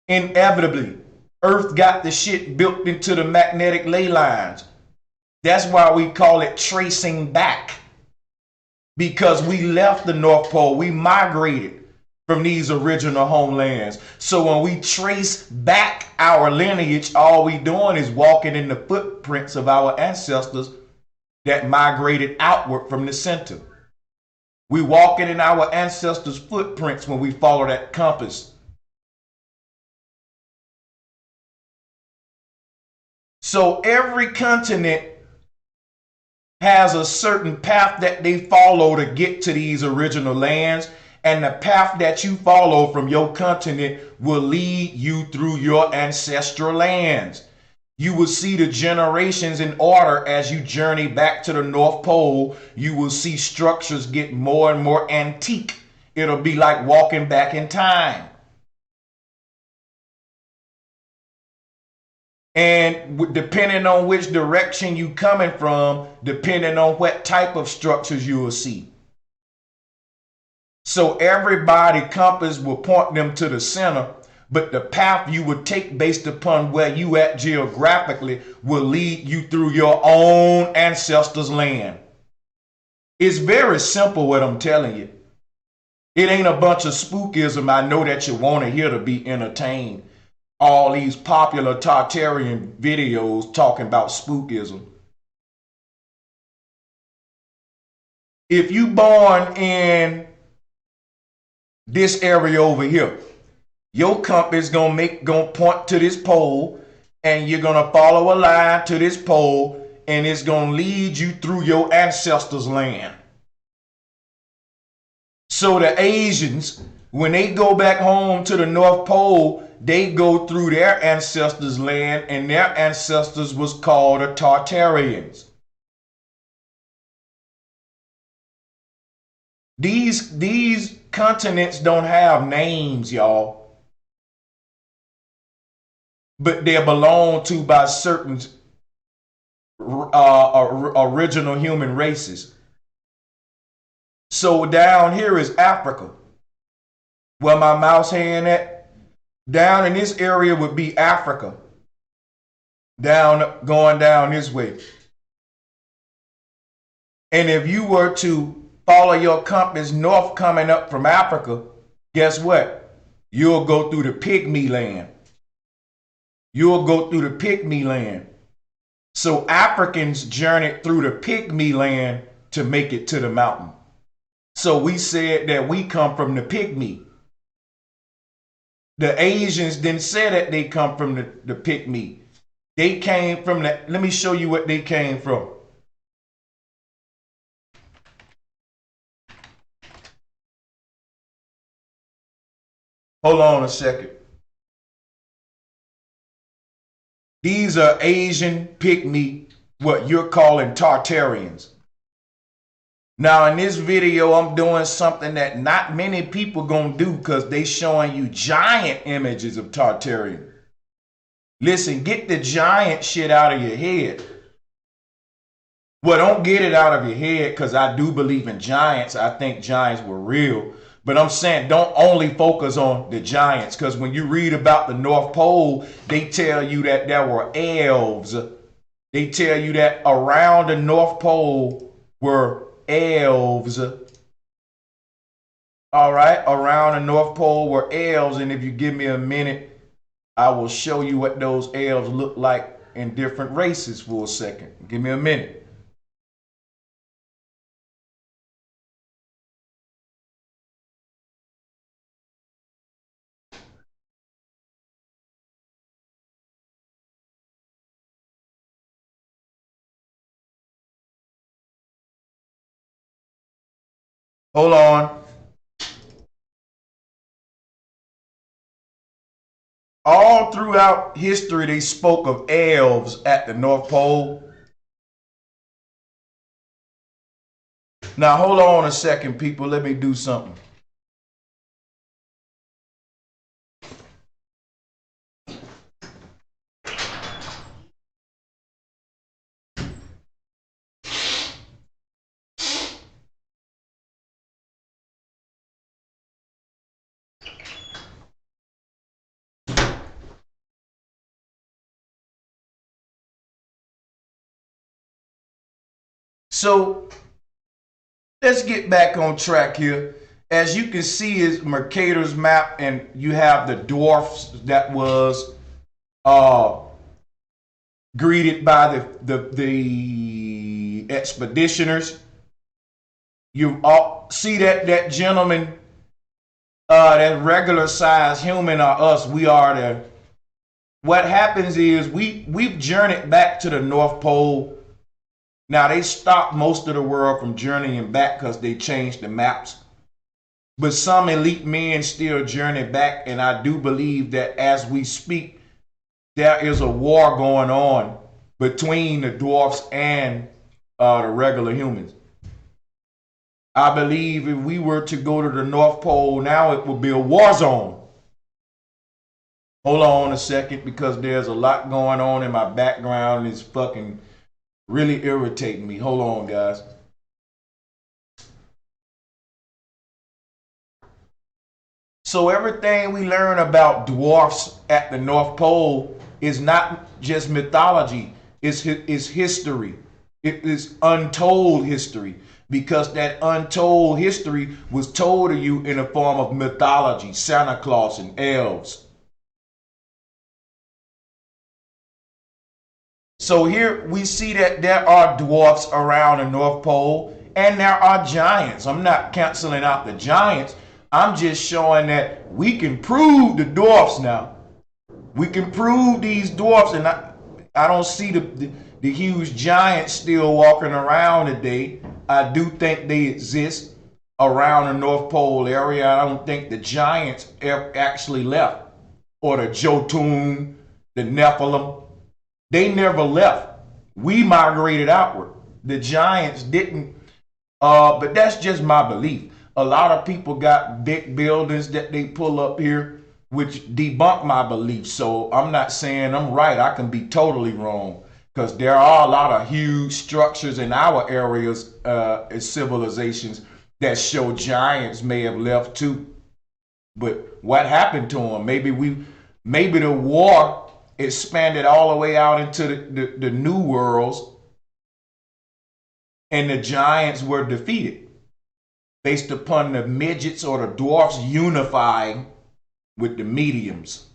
Inevitably, Earth got the shit built into the magnetic ley lines. That's why we call it tracing back. Because we left the North Pole, we migrated from these original homelands. So when we trace back our lineage, all we doing is walking in the footprints of our ancestors that migrated outward from the center. We walking in our ancestors' footprints when we follow that compass. So every continent has a certain path that they follow to get to these original lands, and the path that you follow from your continent will lead you through your ancestral lands. You will see the generations in order as you journey back to the North Pole. You will see structures get more and more antique. It'll be like walking back in time. And depending on which direction you coming from, depending on what type of structures you will see. So everybody compass will point them to the center, but the path you would take based upon where you at geographically will lead you through your own ancestors' land. It's very simple what I'm telling you. It ain't a bunch of spookism. I know that you want to hear to be entertained. All these popular Tartarian videos talking about spookism. If you born in this area over here, your compass gonna point to this pole, and you're gonna follow a line to this pole, and it's gonna lead you through your ancestors' land. So the Asians, when they go back home to the North Pole, they go through their ancestors' land, and their ancestors was called the Tartarians. These continents don't have names, y'all, but they're belonged to by certain original human races. So down here is Africa, where my mouse hand at. Down in this area would be Africa. Going down this way. And if you were to follow your compass north coming up from Africa, guess what? You'll go through the pygmy land. You'll go through the pygmy land. So Africans journeyed through the pygmy land to make it to the mountain. So we said that we come from the pygmy. The Asians didn't say that they come from the pygmy. They came from the, let me show you what they came from. Hold on a second. These are Asian pygmy, what you're calling Tartarians. Now in this video, I'm doing something that not many people gonna do because they showing you giant images of Tartarian. Listen, get the giant shit out of your head. Well, don't get it out of your head because I do believe in giants. I think giants were real. But I'm saying don't only focus on the giants, because when you read about the North Pole, they tell you that there were elves. They tell you that around the North Pole were elves. All right, around the North Pole were elves, and if you give me a minute, I will show you what those elves look like in different races for a second. Give me a minute. Hold on. All throughout history, they spoke of elves at the North Pole. Now, hold on a second, people. Let me do something. So let's get back on track here. As you can see is Mercator's map, and you have the dwarfs that was greeted by the expeditioners. You all see that gentleman, that regular size human are us. We are the. What happens is we've journeyed back to the North Pole. Now they stopped most of the world from journeying back because they changed the maps. But some elite men still journey back, and I do believe that as we speak, there is a war going on between the dwarfs and the regular humans. I believe if we were to go to the North Pole now, it would be a war zone. Hold on a second, because there's a lot going on in my background. It's fucking really irritating me. Hold on, guys. So everything we learn about dwarfs at the North Pole is not just mythology. It's history. It is untold history, because that untold history was told to you in the form of mythology, Santa Claus and elves. So here we see that there are dwarfs around the North Pole, and there are giants. I'm not canceling out the giants. I'm just showing that we can prove the dwarfs now. We can prove these dwarfs, and I don't see the huge giants still walking around today. I do think they exist around the North Pole area. I don't think the giants actually left, or the Jotun, the Nephilim. They never left. We migrated outward. The giants didn't. But that's just my belief. A lot of people got big buildings that they pull up here, which debunk my belief. So I'm not saying I'm right. I can be totally wrong, because there are a lot of huge structures in our areas, civilizations, that show giants may have left too. But what happened to them? Maybe the war expanded all the way out into the new worlds, and the giants were defeated based upon the midgets or the dwarfs unifying with the mediums.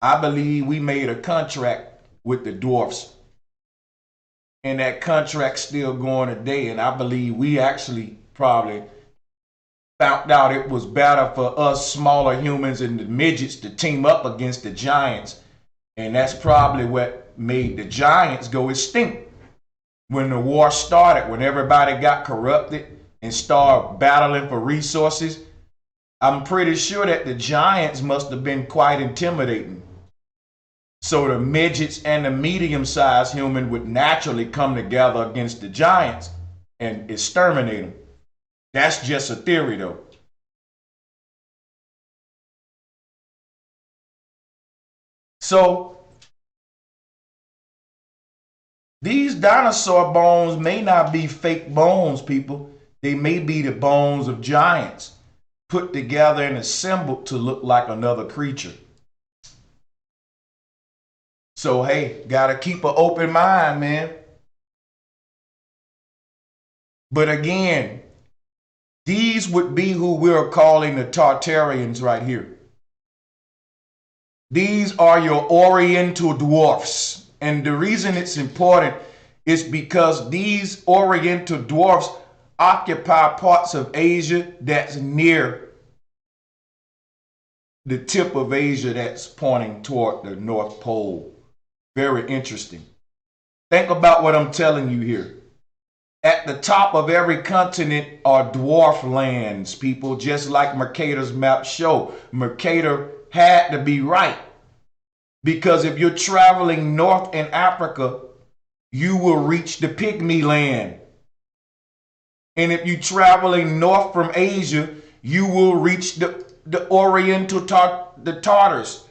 I believe we made a contract with the dwarfs, and that contract's still going today, and I believe we actually probably found out it was better for us smaller humans and the midgets to team up against the giants. And that's probably what made the giants go extinct. When the war started, when everybody got corrupted and started battling for resources, I'm pretty sure that the giants must have been quite intimidating. So the midgets and the medium-sized human would naturally come together against the giants and exterminate them. That's just a theory, though. So these dinosaur bones may not be fake bones, people. They may be the bones of giants put together and assembled to look like another creature. So, hey, gotta keep an open mind, man. But again, these would be who we're calling the Tartarians right here. These are your Oriental dwarfs. And the reason it's important is because these Oriental dwarfs occupy parts of Asia that's near the tip of Asia that's pointing toward the North Pole. Very interesting. Think about what I'm telling you here. At the top of every continent are dwarf lands, people, just like Mercator's map show. Mercator had to be right. Because if you're traveling north in Africa, you will reach the pygmy land. And if you're traveling north from Asia, you will reach the Oriental the Tartars.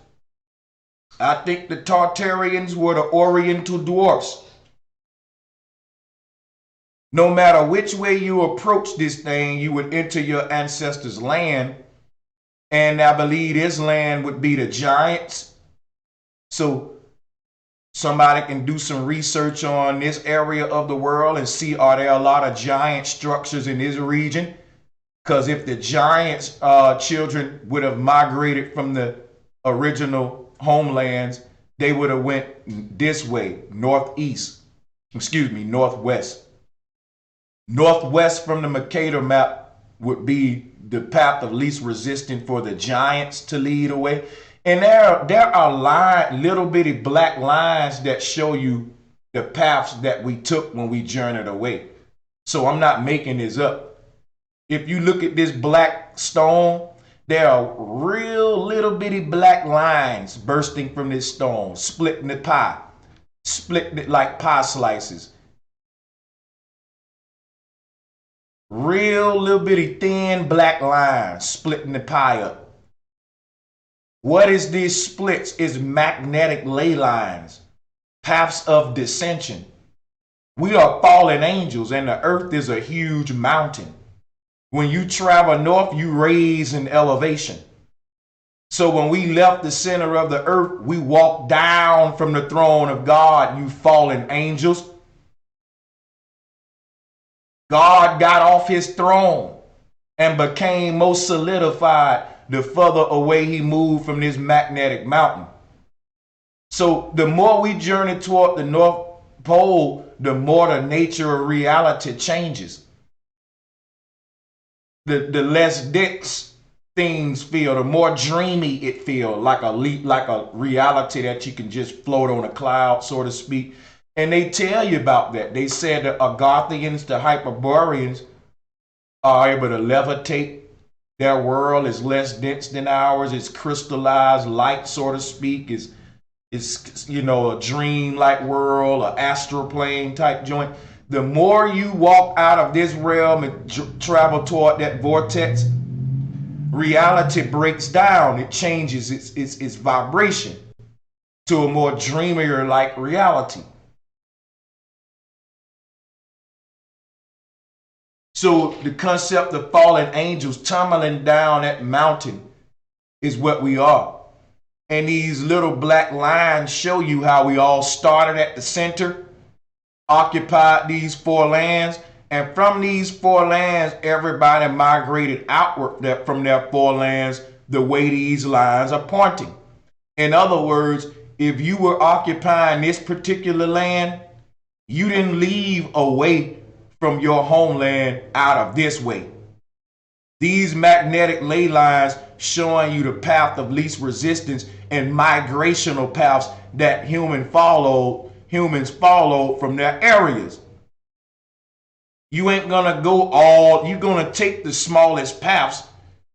I think the Tartarians were the Oriental dwarfs. No matter which way you approach this thing, you would enter your ancestors' land. And I believe this land would be the giants. So somebody can do some research on this area of the world and see, are there a lot of giant structures in this region? Because if the giants' children would have migrated from the original homelands, they would have went this way, northwest. Northwest from the Mercator map would be the path of least resistance for the giants to lead away. And there are little bitty black lines that show you the paths that we took when we journeyed away. So I'm not making this up. If you look at this black stone, there are real little bitty black lines bursting from this stone, splitting the pie, splitting it like pie slices. Real little bitty thin black lines splitting the pie up. What is these splits? Is magnetic ley lines, paths of dissension. We are fallen angels and the earth is a huge mountain. When you travel north, you raise in elevation. So when we left the center of the earth, we walked down from the throne of God, you fallen angels. God got off his throne and became most solidified the further away he moved from this magnetic mountain. So the more we journey toward the North Pole, the more the nature of reality changes. The less dense things feel, the more dreamy it feels, like a reality that you can just float on a cloud, so to speak. And they tell you about that. They said the Agarthians, the Hyperboreans, are able to levitate. Their world is less dense than ours. It's crystallized light, so to speak. It's a dream-like world, an astral plane type joint. The more you walk out of this realm and travel toward that vortex, reality breaks down. It changes its vibration to a more dreamier-like reality. So the concept of fallen angels tumbling down that mountain is what we are. And these little black lines show you how we all started at the center, occupied these four lands, and from these four lands, everybody migrated outward from their four lands the way these lines are pointing. In other words, if you were occupying this particular land, you didn't leave away from your homeland out of this way. These magnetic ley lines showing you the path of least resistance and migrational paths that humans followed from their areas. You ain't gonna go you're gonna take the smallest paths,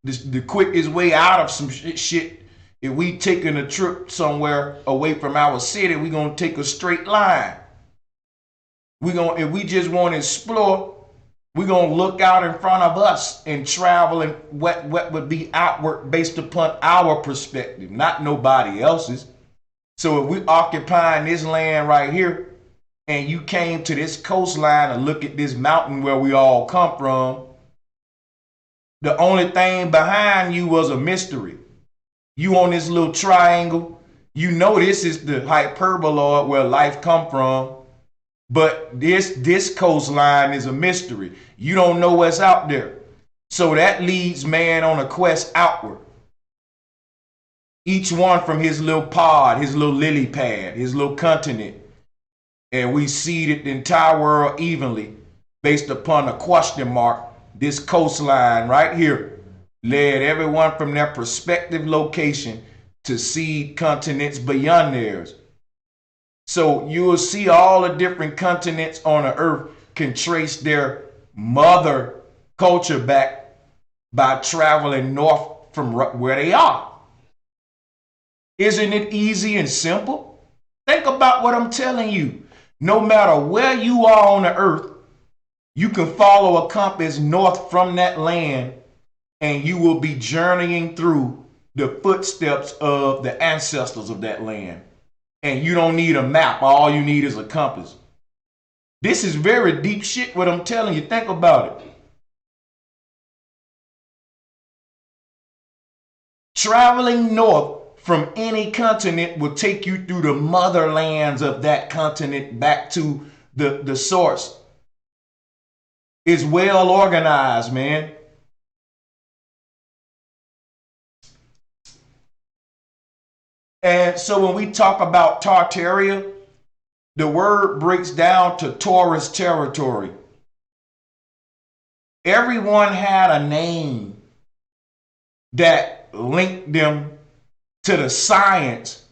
the quickest way out of some shit. If we taking a trip somewhere away from our city, we're gonna take a straight line. If we just want to explore, we're gonna look out in front of us and travel in what would be outward based upon our perspective, not nobody else's. So if we occupying this land right here, and you came to this coastline and look at this mountain where we all come from, the only thing behind you was a mystery. You on this little triangle, you know this is the hyperbola where life come from, but this coastline is a mystery. You don't know what's out there. So that leads man on a quest outward. Each one from his little pod, his little lily pad, his little continent. And we seeded the entire world evenly based upon a question mark. This coastline right here led everyone from their prospective location to seed continents beyond theirs. So you will see all the different continents on the earth can trace their mother culture back by traveling north from where they are. Isn't it easy and simple? Think about what I'm telling you. No matter where you are on the earth, you can follow a compass north from that land and you will be journeying through the footsteps of the ancestors of that land. And you don't need a map. All you need is a compass. This is very deep shit what I'm telling you. Think about it. Traveling north from any continent will take you through the motherlands of that continent back to the source. It's well organized, man. And so when we talk about Tartaria, the word breaks down to Taurus territory. Everyone had a name that linked them to the science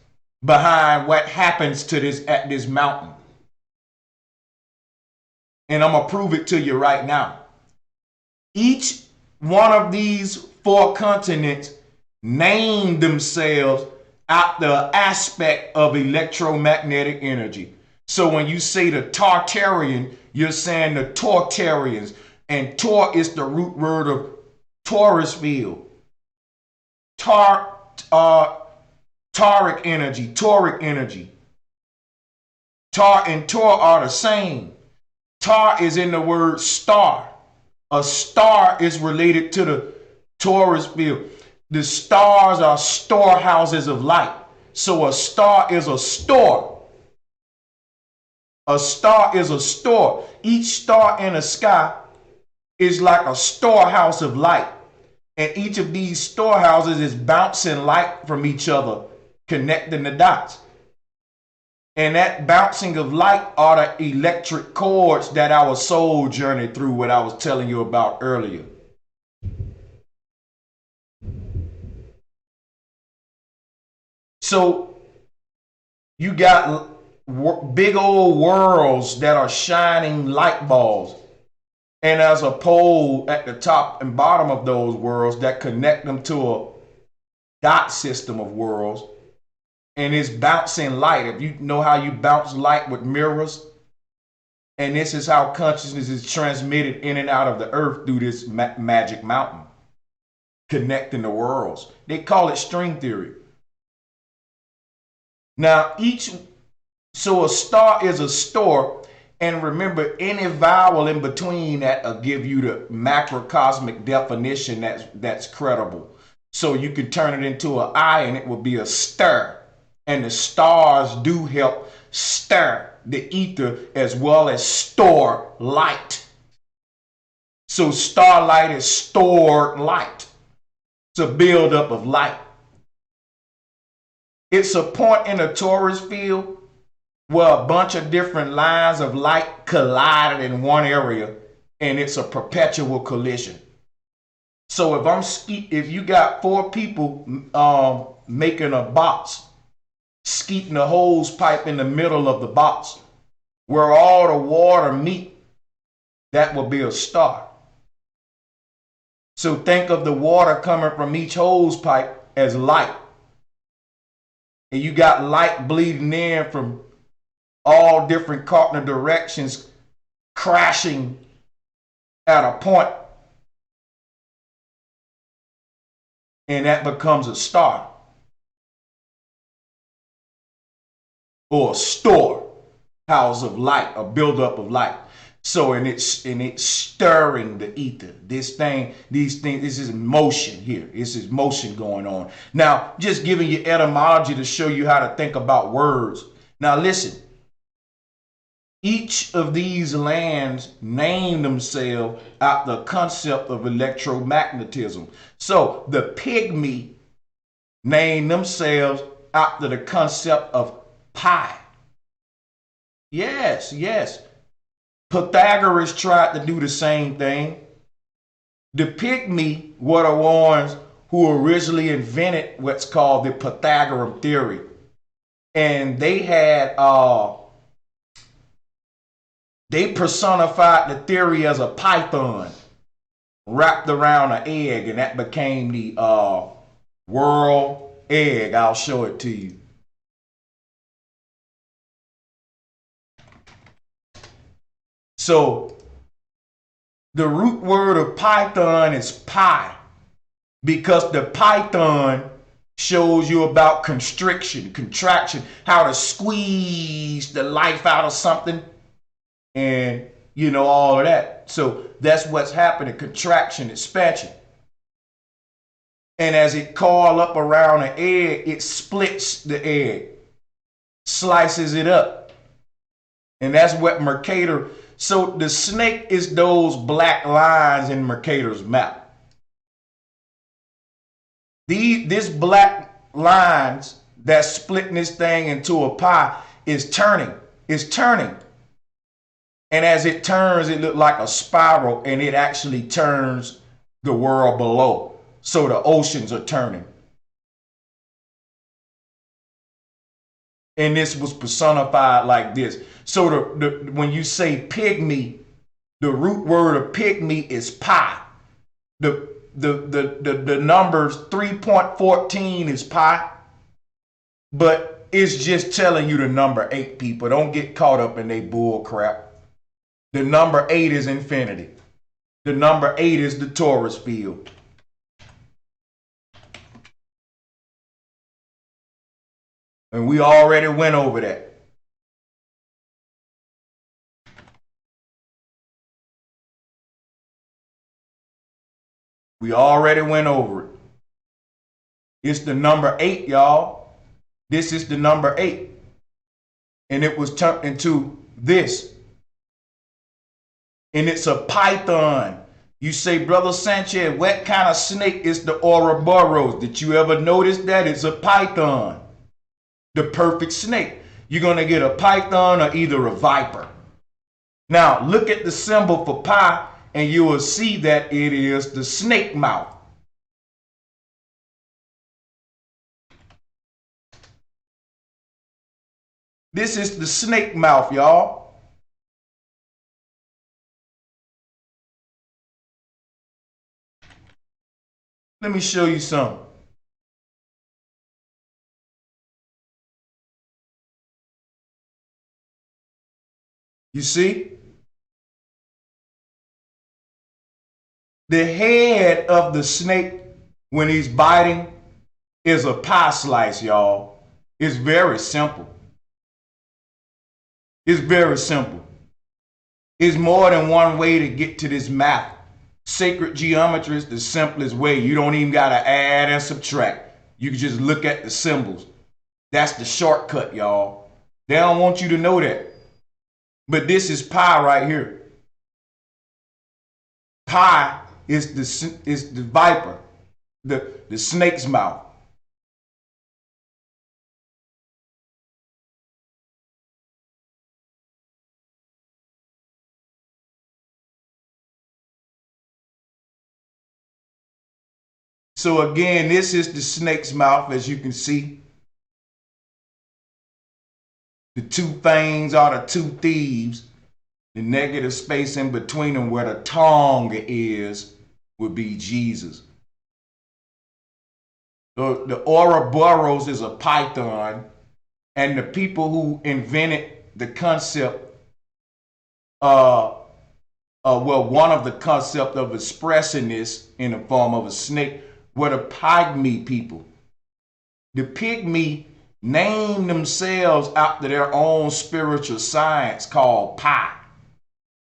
behind what happens to this at this mountain. And I'm gonna prove it to you right now. Each one of these 4 continents named themselves after an aspect of electromagnetic energy. So when you say the Tartarian, you're saying the Taurtarians, and Tor is the root word of Taurus field. Tauric energy. Tar and Tor are the same. Tar is in the word star. A star is related to the Taurus field. The stars are storehouses of light. So a star is a store. A star is a store. Each star in the sky is like a storehouse of light. And each of these storehouses is bouncing light from each other, connecting the dots. And that bouncing of light are the electric cords that our soul journeyed through, what I was telling you about earlier. So you got big old worlds that are shining light balls. And there's a pole at the top and bottom of those worlds that connect them to a dot system of worlds. And it's bouncing light. If you know how you bounce light with mirrors, and this is how consciousness is transmitted in and out of the earth through this magic mountain, connecting the worlds. They call it string theory. Now, so a star is a store, and remember, any vowel in between that will give you the macrocosmic definition that's credible. So you can turn it into an I, and it will be a stir. And the stars do help stir the ether as well as store light. So starlight is stored light. It's a buildup of light. It's a point in a Taurus field where a bunch of different lines of light collided in one area, and it's a perpetual collision. So if you got 4 people making a box, skeeting a hose pipe in the middle of the box, where all the water meet, that will be a star. So think of the water coming from each hose pipe as light. and you got light bleeding in from all different cardinal directions, crashing at a point, and that becomes a star or a storehouse of light, a buildup of light. So, and it's stirring the ether. This is motion here. This is motion going on. Now, just giving you etymology to show you how to think about words. Now, listen. Each of these lands name themselves after the concept of electromagnetism. So, the pygmy name themselves after the concept of pi. Yes, yes. Pythagoras tried to do the same thing. The pygmy were the ones who originally invented what's called the Pythagorean theory. And they had, they personified the theory as a python wrapped around an egg, and that became the world egg. I'll show it to you. So the root word of python is pi, because the python shows you about constriction, contraction, how to squeeze the life out of something, and you know, all of that. So that's what's happening, contraction, expansion. And as it coils up around the egg, it splits the egg, slices it up. And that's what Mercator. So the snake is those black lines in Mercator's map. This black lines that's splitting this thing into a pie is turning. It's turning. And as it turns, it looks like a spiral, and it actually turns the world below. So the oceans are turning. And this was personified like this. So when you say pygmy, the root word of pygmy is pi. The numbers 3.14 is pi, but it's just telling you the number 8, people. Don't get caught up in they bull crap. The number 8 is infinity. The number 8 is the torus field. And we already went over that. We already went over it. It's the number 8, y'all. This is the number 8. And it was turned into this. And it's a python. You say, Brother Sanchez, what kind of snake is the Ouroboros? Did you ever notice that? It's a python. The perfect snake. You're going to get a python or either a viper. Now, look at the symbol for pi, and you will see that it is the snake mouth. This is the snake mouth, y'all. Let me show you something. You see? The head of the snake, when he's biting, is a pie slice, y'all. It's very simple. It's very simple. It's more than one way to get to this math. Sacred geometry is the simplest way. You don't even got to add and subtract. You can just look at the symbols. That's the shortcut, y'all. They don't want you to know that. But this is pi right here. Pi is the viper, the snake's mouth. So again, this is the snake's mouth, as you can see. The two fangs are the two thieves. The negative space in between them where the tongue is would be Jesus. The Ouroboros is a python, and the people who invented the concept, well, one of the concept of expressing this in the form of a snake were the pygmy people. The pygmy named themselves after their own spiritual science called Pi.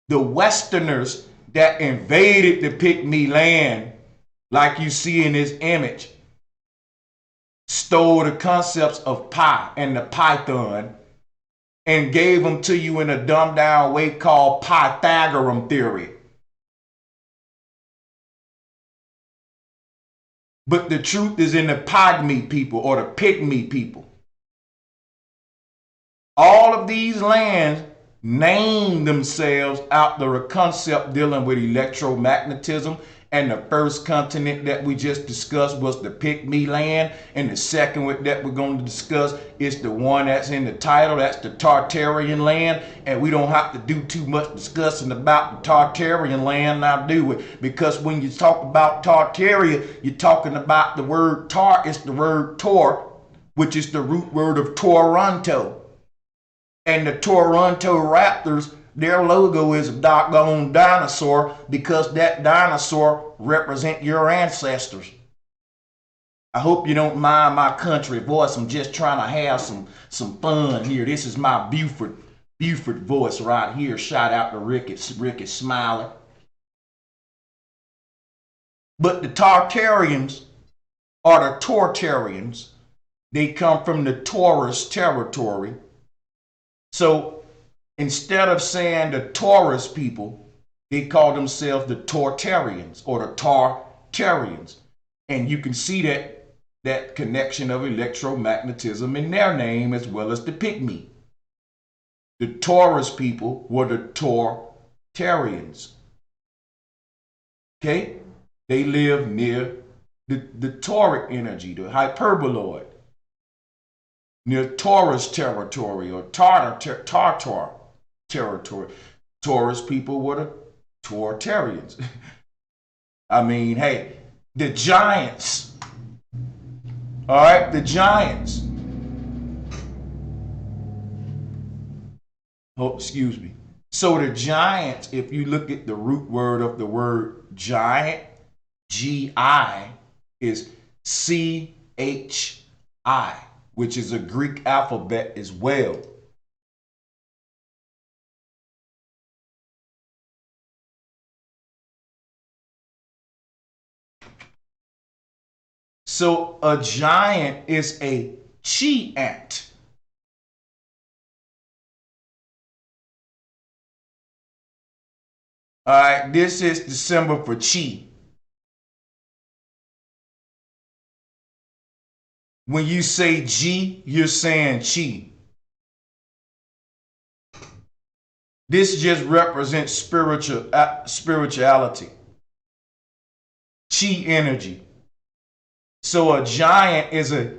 The Westerners that invaded the pygmy land, like you see in this image, stole the concepts of Pi and the python and gave them to you in a dumbed down way called Pythagorean theory. But the truth is in the pygmy people or the pygmy people. All of these lands named themselves after a concept dealing with electromagnetism, and the first continent that we just discussed was the Pygmy land, and the second one that we're going to discuss is the one that's in the title. That's the Tartarian land, and we don't have to do too much discussing about the Tartarian land now, do we? Because when you talk about Tartaria, you're talking about the word tar. It's the word tor, which is the root word of Toronto. And the Toronto Raptors, their logo is a doggone dinosaur because that dinosaur represents your ancestors. I hope you don't mind my country voice. I'm just trying to have some fun here. This is my Buford voice right here. Shout out to Ricky Smiley. But the Tartarians are the Tortarians. They come from the Taurus territory. So instead of saying the Taurus people, they call themselves the Tortarians or the Tartarians. And you can see that connection of electromagnetism in their name as well as the Pygmy. The Taurus people were the Tortarians. Okay? They live near the tauric energy, the hyperboloid, near Taurus territory or Tartar territory. Taurus people were the Tortarians. I mean, hey, the giants. All right, the giants. Oh, excuse me. So the giants, if you look at the root word of the word giant, G-I, is C-H-I, which is a Greek alphabet as well. So a giant is a chi ant. All right, this is the symbol for chi. When you say G, you're saying chi. This just represents spirituality, chi energy. So a giant is a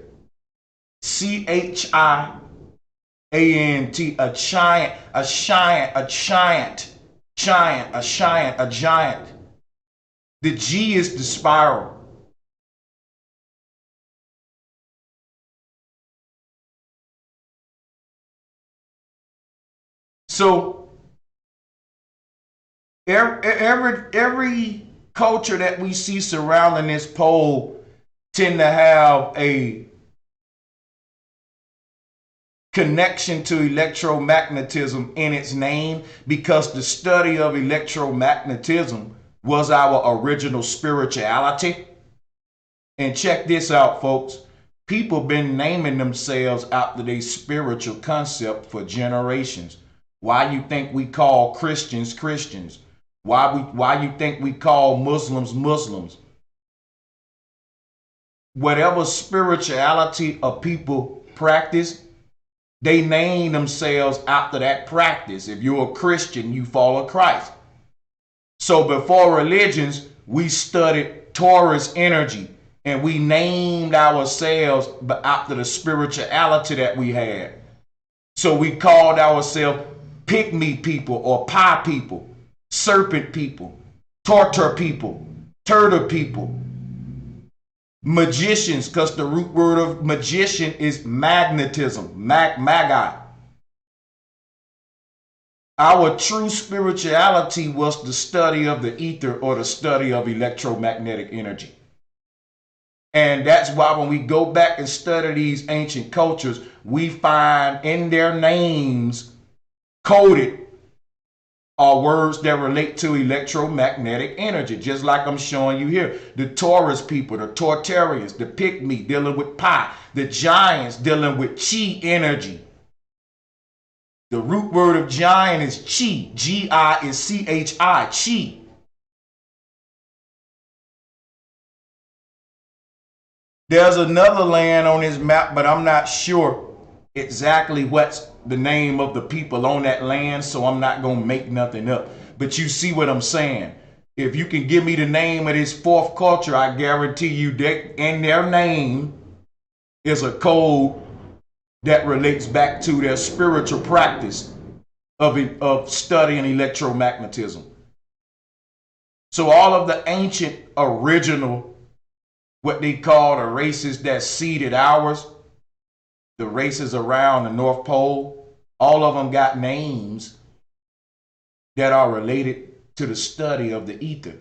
C-H-I-A-N-T, a giant. The G is the spiral. So every culture that we see surrounding this pole tend to have a connection to electromagnetism in its name because the study of electromagnetism was our original spirituality. And check this out, folks. People been naming themselves after their spiritual concept for generations. Why you think we call Christians Christians? Why you think we call Muslims Muslims? Whatever spirituality a people practice, they name themselves after that practice. If you're a Christian, you follow Christ. So before religions, we studied Taurus energy and we named ourselves after the spirituality that we had. So we called ourselves Pygmy people or Pi people, serpent people, Tartar people, turtle people. Magicians, because the root word of magician is magnetism, magi. Our true spirituality was the study of the ether or the study of electromagnetic energy. And that's why when we go back and study these ancient cultures, we find in their names coded are words that relate to electromagnetic energy, just like I'm showing you here. The Taurus people, the Tortarians, the Pygmy dealing with pi, the Giants dealing with chi energy. The root word of giant is chi. G-I is C-H-I, chi. There's another land on this map, but I'm not sure exactly what's the name of the people on that land, so I'm not going to make nothing up. But you see what I'm saying. If you can give me the name of this fourth culture, I guarantee you that in their name is a code that relates back to their spiritual practice of studying electromagnetism. So all of the ancient original, what they call the races that seeded ours, the races around the North Pole, all of them got names that are related to the study of the ether,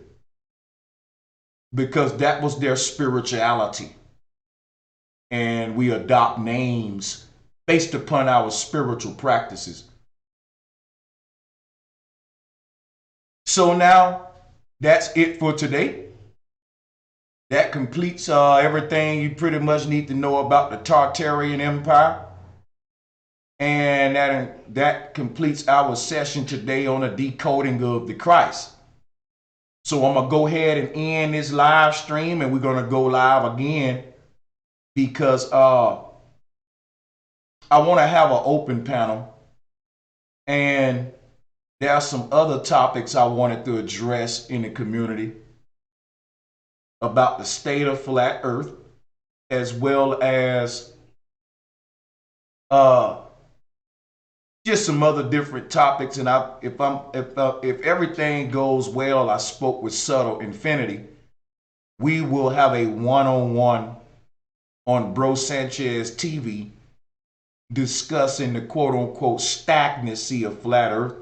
because that was their spirituality. And we adopt names based upon our spiritual practices. So now that's it for today. That completes everything you pretty much need to know about the Tartarian Empire. And that completes our session today on the decoding of the Christ. So I'm going to go ahead and end this live stream, and we're going to go live again because I want to have an open panel. And there are some other topics I wanted to address in the community about the state of flat earth, as well as just some other different topics. And if everything goes well, I spoke with Subtle Infinity, we will have a one-on-one on Bro Sanchez TV discussing the quote-unquote stagnancy of flat earth.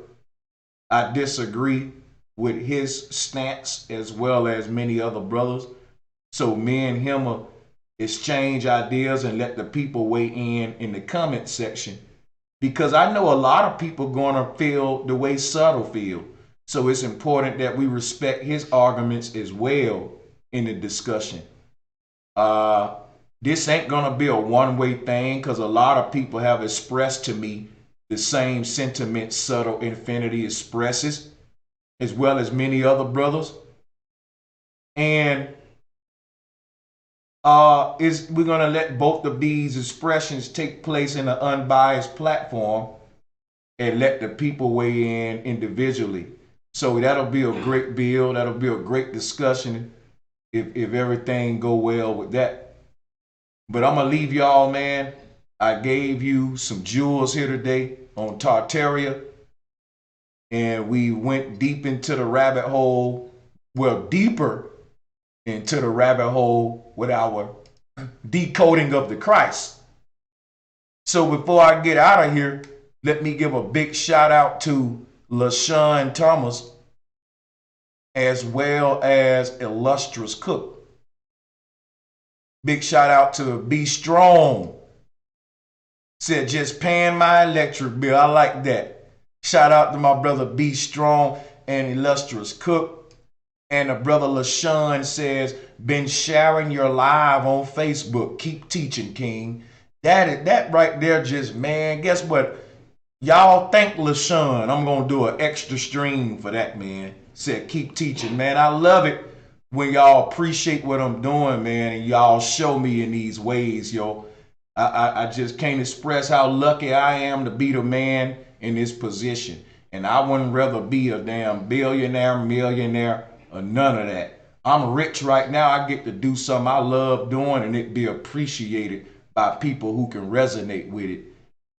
I disagree with his stance as well as many other brothers. So me and him will exchange ideas and let the people weigh in the comment section, because I know a lot of people going to feel the way Subtle feel. So it's important that we respect his arguments as well in the discussion. This ain't going to be a one-way thing, because a lot of people have expressed to me the same sentiment Subtle Infinity expresses, as well as many other brothers. And we're going to let both of these expressions take place in an unbiased platform and let the people weigh in individually. So that'll be a great bill. That'll be a great discussion if everything go well with that. But I'm going to leave y'all, man. I gave you some jewels here today on Tartaria, and we went deep into the rabbit hole, well, deeper into the rabbit hole with our decoding of the Christ. So before I get out of here, let me give a big shout out to LaShawn Thomas, as well as Illustrious Cook. Big shout out to Be Strong. Said just paying my electric bill. I like that. Shout out to my brother Be Strong and Illustrious Cook. And the brother LaShawn says, been sharing your live on Facebook. Keep teaching, King. That right there just, man, guess what? Y'all thank LaShawn. I'm going to do an extra stream for that, man. Said keep teaching, man. I love it when y'all appreciate what I'm doing, man, and y'all show me in these ways, yo. I just can't express how lucky I am to be the man in this position. And I wouldn't rather be a damn billionaire, millionaire, or none of that. I'm rich right now. I get to do something I love doing, and it be appreciated by people who can resonate with it.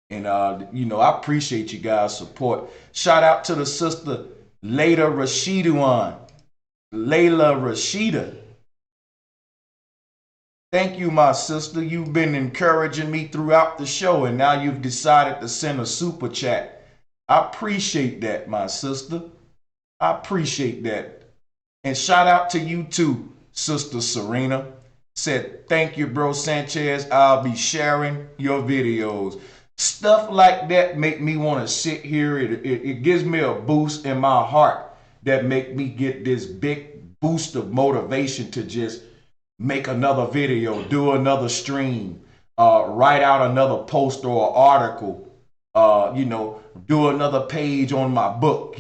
And, I appreciate you guys' support. Shout out to the sister Layla Rashida. Thank you, my sister. You've been encouraging me throughout the show, and now you've decided to send a super chat. I appreciate that, my sister. I appreciate that. And shout out to you too, Sister Serena. Said, thank you, bro Sanchez. I'll be sharing your videos. Stuff like that make me want to sit here. It gives me a boost in my heart that make me get this big boost of motivation to just make another video, do another stream, write out another post or article, do another page on my book,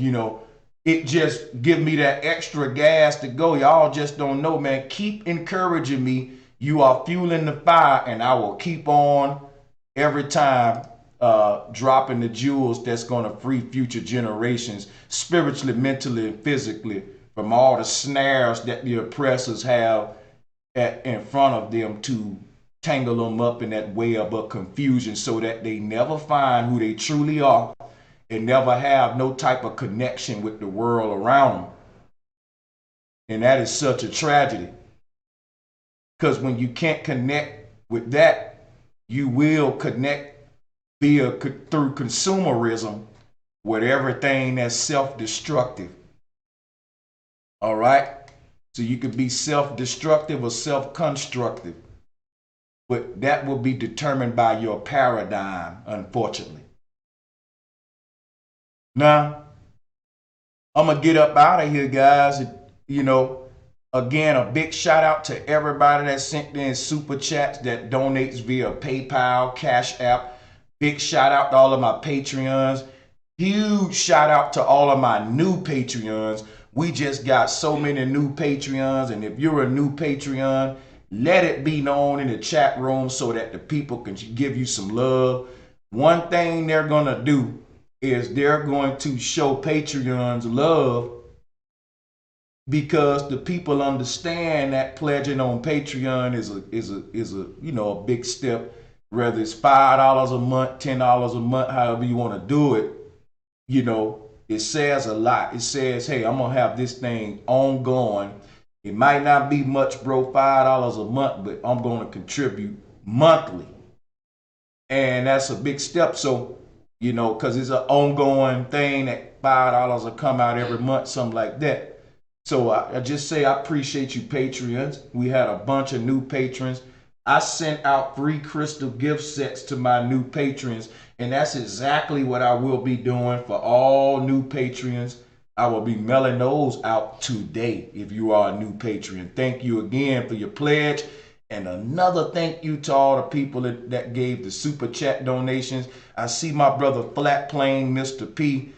It just give me that extra gas to go. Y'all just don't know, man. Keep encouraging me. You are fueling the fire, and I will keep on every time dropping the jewels that's going to free future generations, spiritually, mentally, and physically, from all the snares that the oppressors have in front of them to tangle them up in that web of confusion so that they never find who they truly are and never have no type of connection with the world around them. And that is such a tragedy. Because when you can't connect with that, you will connect through consumerism with everything that's self-destructive. All right? So you could be self-destructive or self-constructive. But that will be determined by your paradigm, unfortunately. Now, I'm going to get up out of here, guys. Again, a big shout out to everybody that sent in super chats, that donates via PayPal, Cash App. Big shout out to all of my Patreons. Huge shout out to all of my new Patreons. We just got so many new Patreons. And if you're a new Patreon, let it be known in the chat room so that the people can give you some love. One thing they're going to do is they're going to show Patreons love, because the people understand that pledging on Patreon is a big step. Whether it's $5 a month, $10 a month, however you want to do it, it says a lot. It says, hey, I'm gonna have this thing ongoing. It might not be much, bro, $5 a month, but I'm gonna contribute monthly, and that's a big step. So, because it's an ongoing thing that $5 will come out every month, something like that. So I just say I appreciate you, Patreons. We had a bunch of new patrons. I sent out free crystal gift sets to my new patrons, and that's exactly what I will be doing for all new patrons. I will be mailing those out today if you are a new patron. Thank you again for your pledge. And another thank you to all the people that gave the super chat donations. I see my brother Flat Plane Mr. P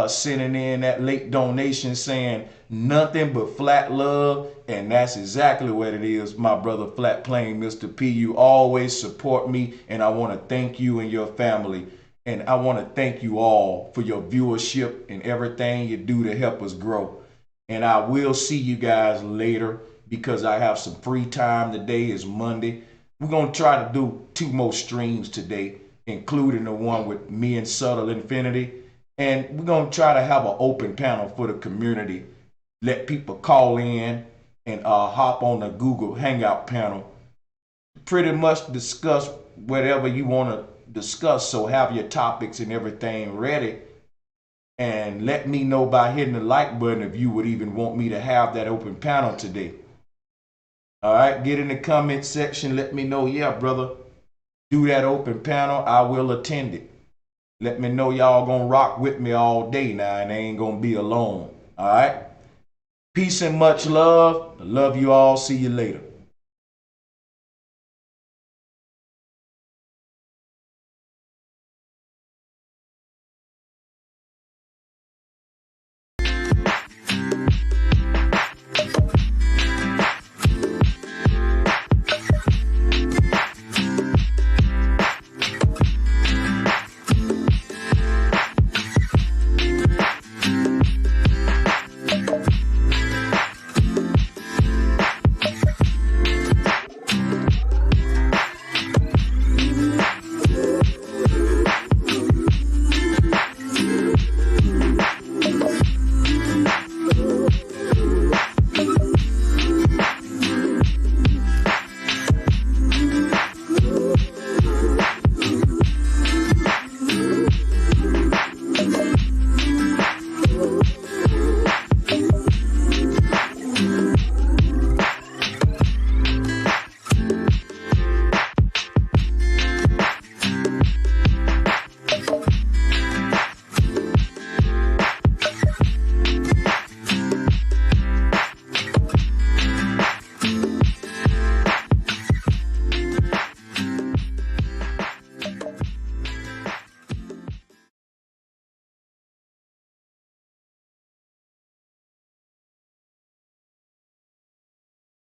sending in that late donation saying nothing but flat love. And that's exactly what it is, my brother Flat Plane Mr. P. You always support me, and I want to thank you and your family. And I want to thank you all for your viewership and everything you do to help us grow. And I will see you guys later, because I have some free time. Today is Monday. We're going to try to do 2 more streams today, including the one with me and Subtle Infinity. And we're going to try to have an open panel for the community. Let people call in and hop on the Google Hangout panel. Pretty much discuss whatever you want to discuss. So have your topics and everything ready. And let me know by hitting the like button if you would even want me to have that open panel today. All right, get in the comment section. Let me know, yeah, brother, do that open panel. I will attend it. Let me know y'all gonna rock with me all day now, and I ain't gonna be alone. All right. Peace and much love. I love you all. See you later.